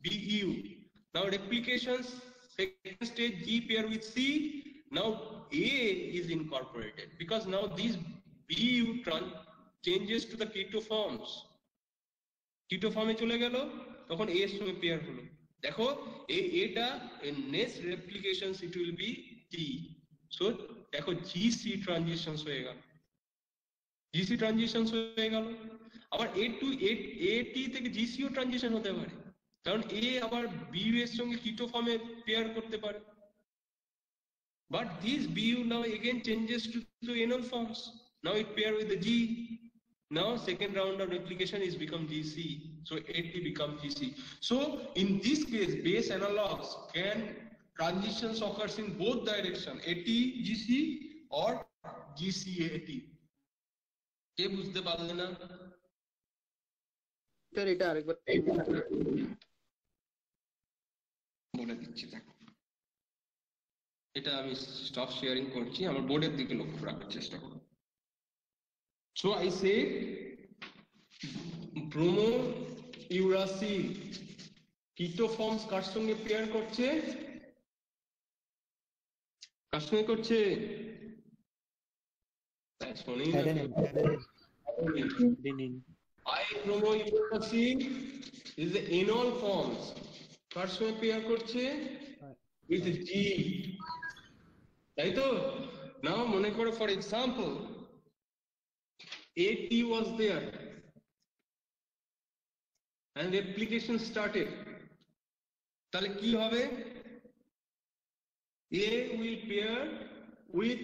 BU. Now replications, second stage, G pair with C. Now A is incorporated because now these BU changes to the keto forms. Keto form এ চলে গেল তখন A এর সঙ্গে pair হলো। দেখো এটা next replications it will be T. So দেখো GC transitions হয়ে গেল, GC transitions হয়ে গেল। আবার AT থেকে GC ও ট্রানজিশন হতে পারে, কারণ A আবার BU এর সঙ্গে কিটো ফর্মে পেয়ার করতে পারে। But these BU now again changes to enol forms. Now it pair with the G. Now second round of replication is become GC. So AT become GC. So in this case, base analogs can transitions occurs in both direction, AT GC or GC AT. কে বুঝতে পারলে না? Sir এটা আরেকবার বলে দিচ্ছি, দেখো এটা আমি স্টপ শেয়ারিং করছি, আমার বোর্ডের দিকে লক্ষ্য রাখার চেষ্টা করো। So I say bromouracil keto forms কার সঙ্গে পেয়ার করছে, কার সঙ্গে করছে? I-bromouracil is the enol forms কার সঙ্গে পেয়ার করছে? With G, তাই তো? Now মনে করো for example AT was there and replication started, তাহলে কি হবে? A will pair with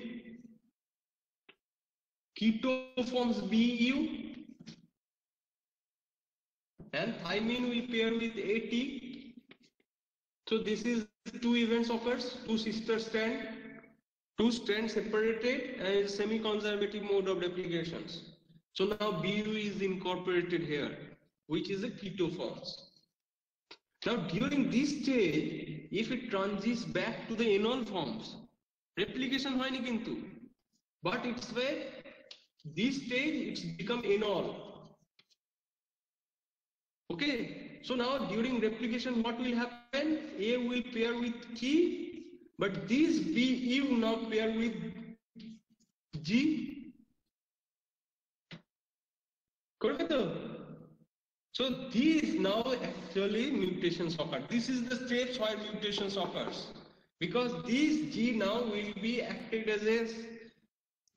keto forms BU and thymine will pair with AT. So this is two events occurs, two sister strand, two strands separated and semi-conservative mode of replications. So now BU is incorporated here, which is a keto forms. Now during this stage, if it transits back to the enol forms, replication হয়নি কিন্তু, but it's a this stage it's become enol. Okay, so now during replication what will happen? A will pair with T, but this Bu now pair with G. Correct? So these now actually mutations occur. This is the steps where mutations occurs, because this G now will be acted as a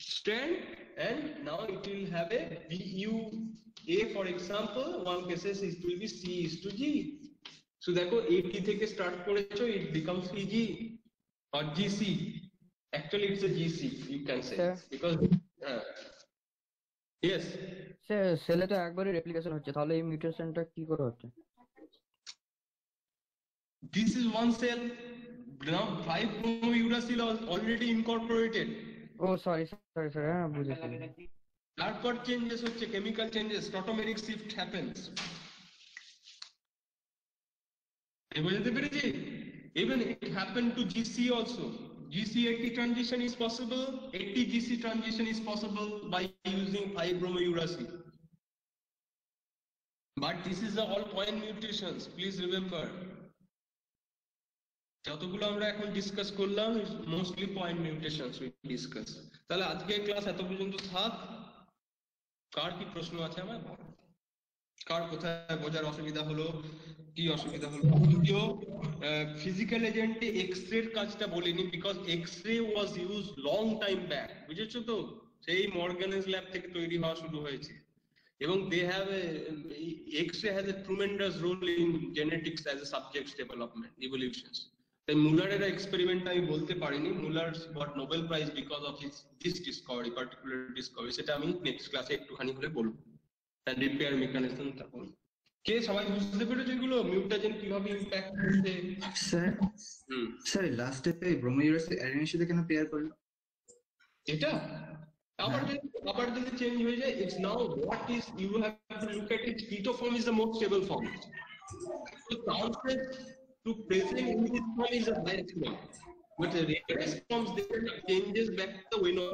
strand, and now it will have a Bu A, for example, one cases it will be C is to G. So देखो AT থেকে start করেছো, it becomes EG or GC. Actually it's a GC, you can say, because yes. সেলে তো একবারই replication হচ্ছে, তাহলে এই মিউটেশনটা কি করে হচ্ছে? This is one cell. Now 5-bromouracil already incorporated. O sorry, হ্যাঁ বুঝেছি। তারপর চেঞ্জেস হচ্ছে, কেমিক্যাল চেঞ্জেস, টটোমেরিক শিফট হ্যাপেন্স। বুঝতে পেরেছি? Even it happened to GC also. GC-AT transition is possible. AT-GC transition is possible by using 5-bromouracil. But this is all point mutations. Please remember. যতগুলো আমরা এখন discuss করলাম mostly point mutations we discuss. তাহলে আজকের class এত পর্যন্ত থাক। কার কি প্রশ্ন আছে আমার? কার কোথায় বোঝার অসুবিধা হলো, কি অসুবিধা হলো? যদিও ফিজিক্যাল এজেন্টে এক্স-রের কাজটা বলিনি, because X-ray was use long time back, বুঝেছো তো? সেই মর্গানেস ল্যাব থেকে তৈরি হওয়া শুরু হয়েছে, এবং they have a X-ray has a tremendous role in genetics as a subject development, evolutions. তাই মুলারের এক্সপেরিমেন্ট আমি বলতে পারিনি, Muller got Nobel prize because of his this discovery, particular discovery. সেটা আমি নেক্সট ক্লাসে একটুখানি করে বলবো। এন্ড রিপেয়ার মেকানিজম তখন কে সবাই বুঝতে পেরেছে এগুলো মিউটাজেন কিভাবে ইমপ্যাক্ট করছে? স্যার লাস্ট স্টেপে ব্রোমোইউরাসিল অ্যারেনের সাথে কেন পেয়ার করলো? এটা আবার যদি চেঞ্জ হয়ে যায়, it's now what is you have to look at it. Keto form is the most stable form, so chances to present in this form is a high one, but the rarest forms they changes back to the window.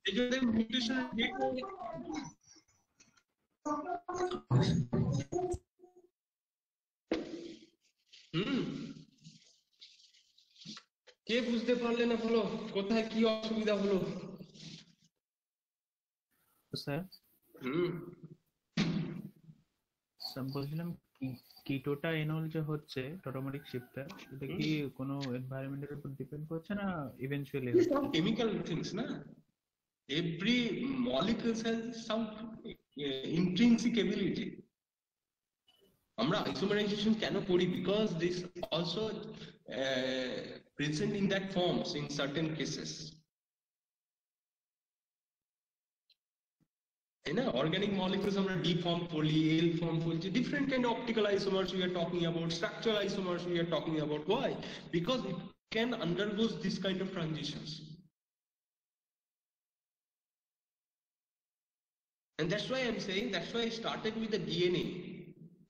They do the mutation rate. কে বুঝতে পারলে না বলো, কোথায় কি অসুবিধা হলো? Sir বলছিলাম কিটোটা এনল যে হচ্ছে টোটোমেরিক শিফটার, এটা কি কোনো এনভায়রনমেন্টের উপর ডিপেন্ড করছে না eventually? Some chemical things, na? Every molecule has some intrinsic ability. আমরা isomerization কেন করি? Because this also present in that forms in certain cases. Organic molecules আমরা D form বলি, L form বলছি, different kind of optical isomers we are talking about, structural isomers we are talking about. Why? Because it can undergo this kind of transitions. And that's why I'm saying, that's why I started with the DNA,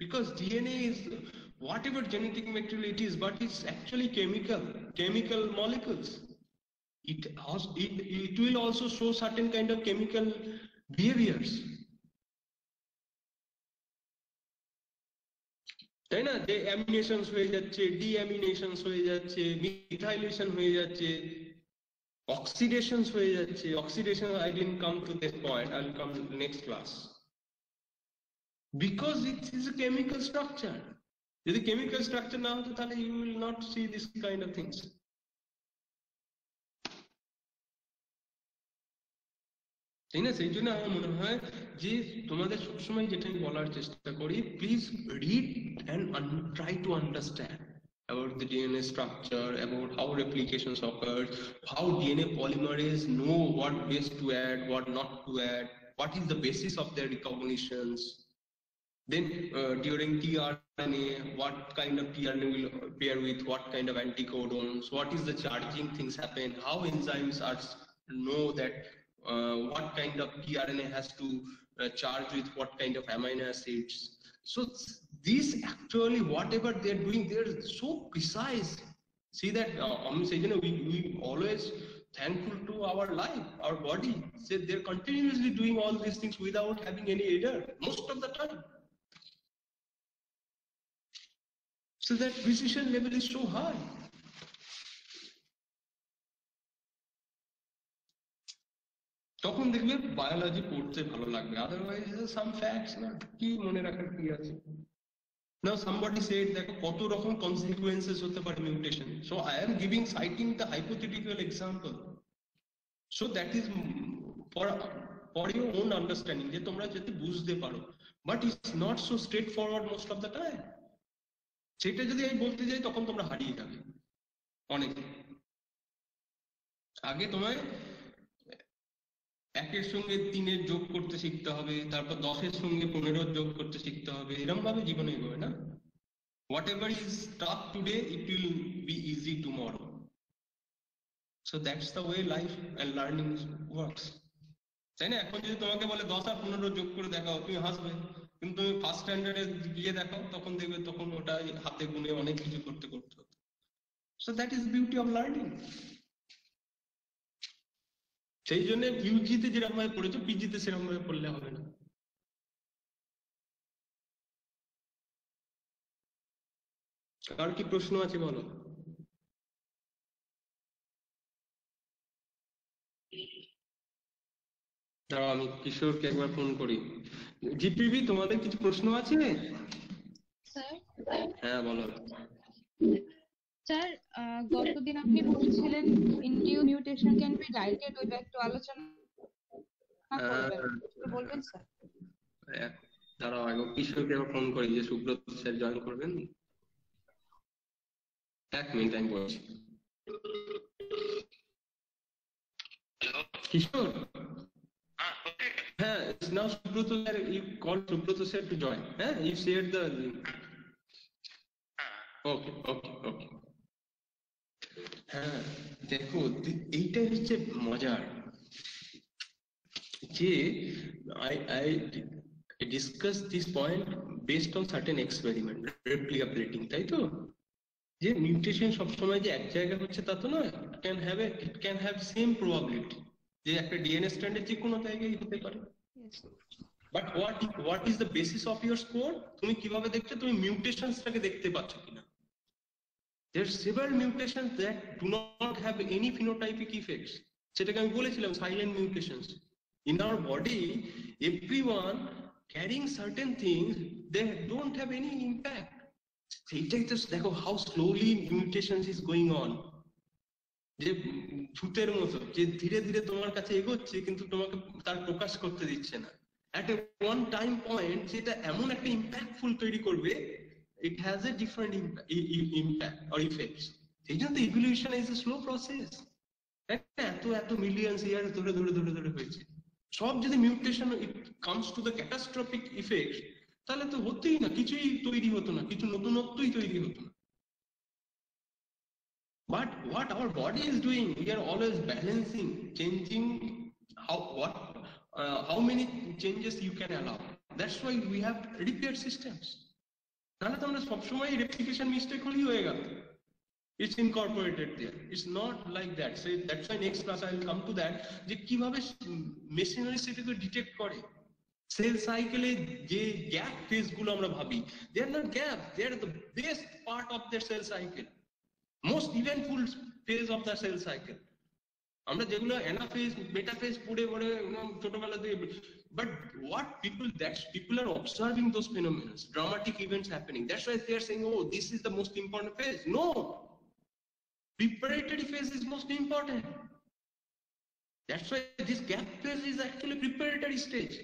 because DNA is whatever genetic material it is, but it's actually chemical molecules. It will also show certain kind of chemical behaviors. তাই না? যে অ্যামিনেশনস হয়ে যাচ্ছে, ডিঅ্যামিনেশনস হয়ে যাচ্ছে, methylation হয়ে যাচ্ছে, অক্সিডেশনস হয়ে যাচ্ছে। Oxidation I didn't come to this point, I'll come next class. Because it is a chemical structure. যদি chemical structure না হতো তাহলে you will not see this kind of things. তাই না? সেই জন্য আমার মনে হয় যে তোমাদের সবসময় যেটা আমি বলার চেষ্টা করি, please read and try to understand about the DNA structure, about how replications occur, how DNA polymerase know what base to add, what not to add, what is the basis of their recognitions. Then during tRNA, what kind of tRNA will pair with what kind of anticodons, what is the charging things happen, how enzymes are know that what kind of tRNA has to charge with what kind of amino acids. So these actually whatever they're doing, they're so precise. See that we always thankful to our life, our body. So they're continuously doing all these things without having any error most of the time. So that precision level is so high. তখন দেখবে biology পড়তে ভালো লাগবে, otherwise সাম facts না কি মনে রাখার কি আছে। Now somebody said দেখো কত রকম consequences হতে পারে mutation. So I am citing the hypothetical example. So that is for your own understanding, যে তোমরা যাতে বুঝতে পারো, but it's not so straightforward most of the time. সেটা যদি আমি বলতে যাই তখন তোমরা হারিয়ে যাবে অনেক। আগে তোমায় 1-এর সঙ্গে 3-এর যোগ করতে শিখতে হবে, তারপর 10-এর সঙ্গে 15-এর যোগ করতে শিখতে হবে, এরকম ভাবে জীবনে এগোবে না। Whatever is tough today, it will be easy tomorrow. So that's the way life and learning works. তাই না? এখন যদি তোমাকে বলে 10 আর 15 যোগ করে দেখাও, তুমি হাসবে, কিন্তু তুমি ফার্স্ট স্ট্যান্ডার্ডে গিয়ে দেখাও, তখন দেখবে তখন ওটা হাতে গুনে অনেক কিছু করতে করতে হতো। So that is beauty of learning. সেই জন্য ইউজিতে যেরকম ভাবে পড়েছো পিজিতে সেরকম ভাবে পড়লে হবে না। আর কি প্রশ্ন আছে বলো? দাঁড়াও আমি কিশোরকে একবার ফোন করি। জিপিবি তোমাদের কিছু প্রশ্ন আছে? স্যার হ্যাঁ বলো। স্যার গতদিন আপনি বলছিলেন ইনডিউ মিউটেশন ক্যান বি রাইটেড, ওইটা একটু আলোচনা বলবেন স্যার? দাঁড়াও আগে কিশোরকে একবার ফোন করি যে সুব্রত স্যার জয়েন করবেন। 1 মিনিট আমি বলছি। কিশোর, হ্যাঁ, now Subrata sir, you call Subrata sir to join. You shared the link. Okay. হ্যাঁ দেখো এইটাই হচ্ছে মজার, যে I discuss this point based on certain experiment, replicability, তাই তো? যে মিউটেশন সবসময় যে এক জায়গায় হচ্ছে তা তো নয়, it can have same probability, যে একটা ডিএনএ স্ট্র্যান্ডের যে কোনো জায়গায় হতে পারে। But what is the basis of your score? তুমি কিভাবে দেখছো? তুমি মিউটেশনসটাকে দেখতে পাচ্ছ কিনা? There are several mutations that do not have any phenotypic effects. সেটাকে আমি বলেছিলাম silent mutations. In our body, everyone carrying certain things, they don't have any impact. সেইটাই তো দেখো how slowly mutations is going on. যে ভূতের মতো যে ধীরে ধীরে তোমার কাছে এগোচ্ছে কিন্তু তোমাকে তার প্রকাশ করতে দিচ্ছে না। At a one time point যেটা এমন একটা impactful তৈরি করবে, it has a different impact or effects. সেই জন্য evolution is a slow process. এত millions years ধরে হয়েছে। সব যদি mutation it comes to the catastrophic effects, তাহলে তো হতেই না, কিছুই তৈরি হতো না, কিছু নতুনত্বই তৈরি হতো না। But what our body is doing, we are always balancing, changing how many changes you can allow. That's why we have repair systems. নাহলে তো আমরা সবসময় রেপ্লিকেশন মিস্টেক হলেই হয়ে গেল। It's incorporated there. It's not like that. So that's why next class I will come to that, যে কিভাবে machinery সেটাকে ডিটেক্ট করে। সেল সাইকেলে যে গ্যাপ ফেজ গুলো আমরা ভাবি, they are not gaps, they are the best part of their cell cycle, most eventful phase of the cell cycle. আমরা যেগুলো অ্যানাফেজ মেটাফেজ পড়ে ছোটবেলাতে, but what people are observing those phenomena, dramatic events happening. That's why they are saying, oh, this is the most important phase. No, preparatory phase is most important. That's why this gap phase is actually preparatory stage.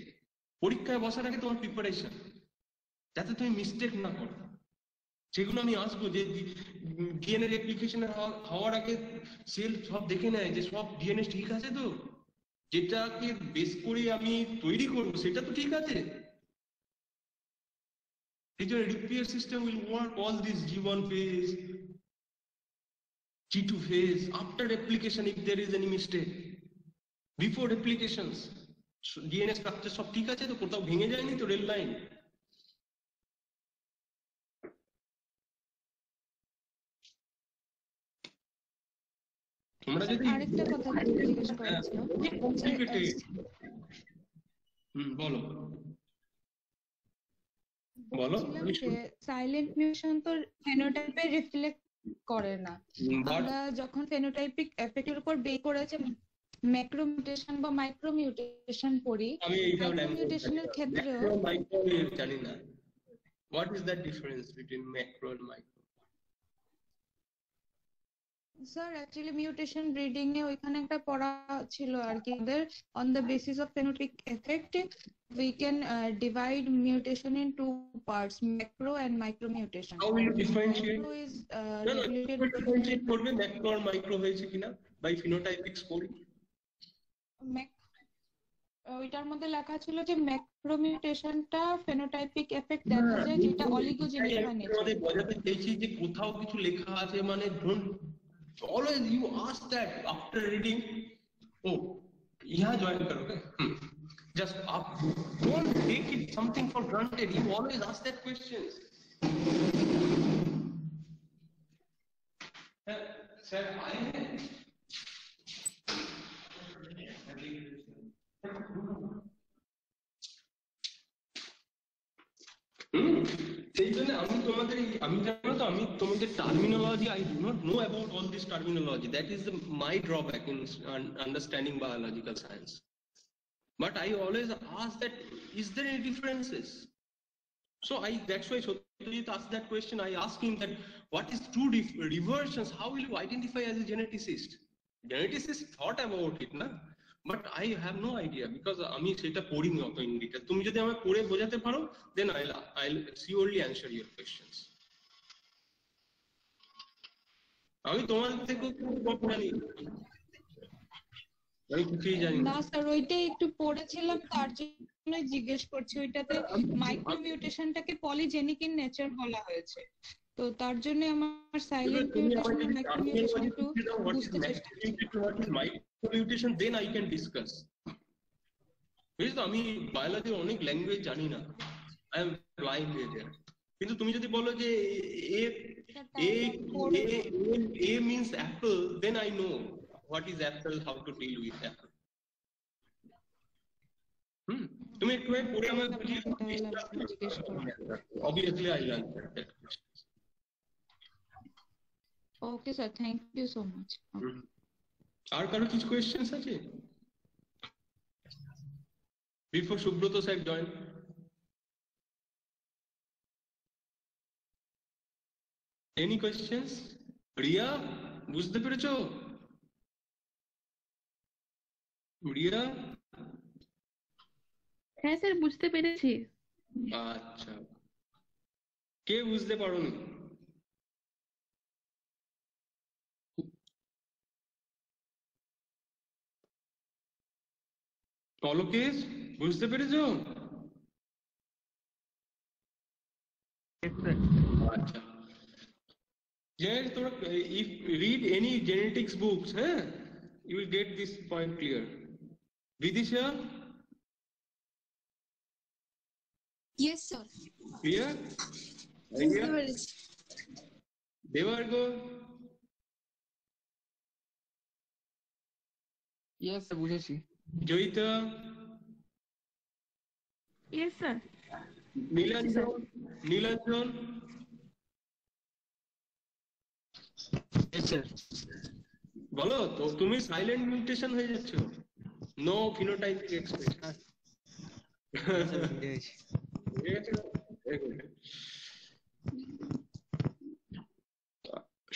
পরীক্ষায় বসার আগে তোমার preparation, যাতে তুমি mistake না করো। সেগুলো আমি আসবো যে ডিএনএ রেপ্লিকেশন হওয়ার আগে সেল সব দেখে নেয় যে সব ডিএনএ ঠিক আছে, তো যেটাকে বেস করে আমি তৈরি করবো সেটা তো ঠিক আছে। এই জন্য repair system will work all this G1 phase, G2 phase, after replication if there is any mistake, before replications DNA structure সব ঠিক আছে তো, কোথাও ভেঙে যায়নি তো রেল লাইন। তোমরা যদি আরেকটা কথা জিজ্ঞেস করার ছিল যে কমপ্লিকেটেড বলো বলো বলছিলাম যে সাইলেন্ট মিউটেশন তো ফেনোটাইপে রিফ্লেক্ট করে না। আমরা যখন ফেনোটাইপিক এফেক্টের উপর বেস করেছে ম্যাক্রো মিউটেশন বা মাইক্রো মিউটেশন পড়ি, আমি এইটাও মাইক্রো মিউটেশনের ক্ষেত্রেও ম্যাক্রো মাইক্রো জানি না। What is that difference between macro and micro? Sir actually mutation reading এ ওইখানে একটা পড়া ছিল আর কি, আমাদের on the basis of phenotypic effect we can divide mutation in two parts, macro and micro mutation. How will you differentiate? Macro is No, related differentiate করবে macro আর micro হয়েছে কিনা by phenotypics পড়ি। ওইটার মধ্যে লেখা ছিল যে ম্যাক্রো মিউটেশনটা ফেনোটাইপিক এফেক্ট দেখা যায় যেটা অলিগোজেনিক হয় নেচার। আমাদের বোঝাতে চাইছি যে কোথাও কিছু লেখা আছে মানে don't always you ask that after reading, oh यहाँ join करोगे just up, don't take it something for granted, you always ask that questions. Sir आए हैं সেই জন্য আমি তোমাদের আমি জানো তো আমি তোমাদের terminology I do not know about all this terminology, that is my drawback in understanding biological science, but I always ask that is there any differences, so that's why Satyajit asked that question. I asked him that what is true reversions, how will you identify as a geneticist thought about it na, but I have no idea because আমি সেটা পড়িনি অত in detail. তুমি যদি আমাকে পড়ে বোঝাতে পারো then I'll surely answer your questions. আমি তোমার থেকে কম জানি, আমি কিছুই জানি না স্যার ওইটাই একটু পড়েছিলাম তার জন্য জিজ্ঞেস করছি। ওইটাতে মাইক্রো মিউটেশনটাকে পলিজেনিক ইন নেচার বলা হয়েছে, তো তার জন্য আমার সাইলেন্ট মিউটেশন আর মাইক্রো মিউটেশন একটু বুঝতে চেষ্টা করছি। Micro mutation then I can discuss. বুঝছো আমি বায়োলজির অনেক ল্যাঙ্গুয়েজ জানি না, I am blind there. কিন্তু তুমি যদি বলো যে A means apple, then I know what is apple, how to deal with apple. তুমি একটু পড়ে আমাকে বুঝিয়ে obviously I learned that question. Okay sir, thank you so much. আর কারো কিছু কোয়েশ্চেন্স আছে before Subrata sir join? Any questions? Riya বুঝতে পেরেছো? রিয়া? হ্যাঁ স্যার বুঝতে পেরেছি। আচ্ছা, কে বুঝতে পারোনি? অলোকেশ বুঝতে পেরেছো? আচ্ছা, তোমরা if read any genetics books, you will get this point clear. Vidisha? Yes sir. Clear? Devargo? Yes sir, বুঝেছি। Joyita? Yes sir. Nilanjan? Yes sir. বলো তো তুমি সাইলেন্ট মিউটেশন হয়ে যাচ্ছ, নো ফিনোটাইপিক এক্সপ্রেশন।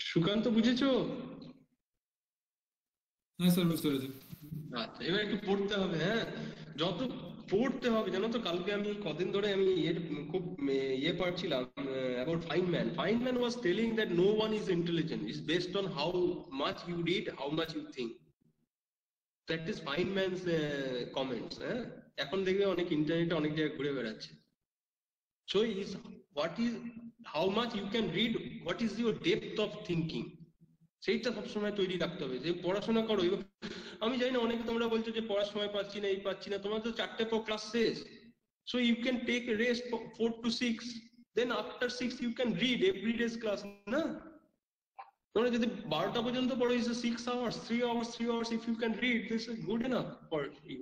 সুকান্ত বুঝেছো? হ্যাঁ স্যার বুঝতে পেরেছি। আচ্ছা, এবার একটু পড়তে হবে, যত পড়তে হবে জানো তো। কালকে আমি কদিন ধরে আমি খুব পড়ছিলাম about Feynman. Feynman was telling that no one is intelligent. It's based on how much you read, how much you think. That is Feynman's comments. এখন দেখবে অনেক ইন্টারনেটে অনেক জায়গায় ঘুরে বেড়াচ্ছে। So is what is how much you can read, what is your depth of thinking, সেইটা সবসময় তৈরি রাখতে হবে। যে পড়াশোনা করো, আমি জানি না অনেকে তোমরা বলছো যে পড়ার সময় পাচ্ছি না, এই পাচ্ছি না, তোমার তো 4টে পর ক্লাস শেষ, so you can take a rest 4 to 6, then after 6 you can read every day's class, না? তোমরা যদি 12টা পর্যন্ত পড়ো is 6 hours, 3 hours, 3 hours if you can read, this is good enough for you.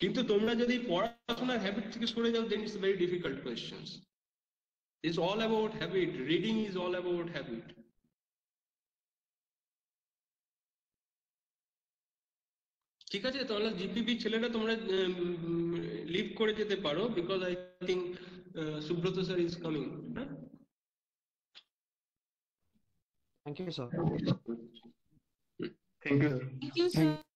কিন্তু তোমরা যদি পড়াশোনার হ্যাবিট থেকে সরে যাও, then it's very difficult questions. It's all about habit. Reading is all about habit. ঠিক আছে, তাহলে জিপিপি ছেলেরা তোমরা লিভ করে যেতে পারো, because I think Subrata sir is coming. Thank you, sir. Thank you Thank you, sir.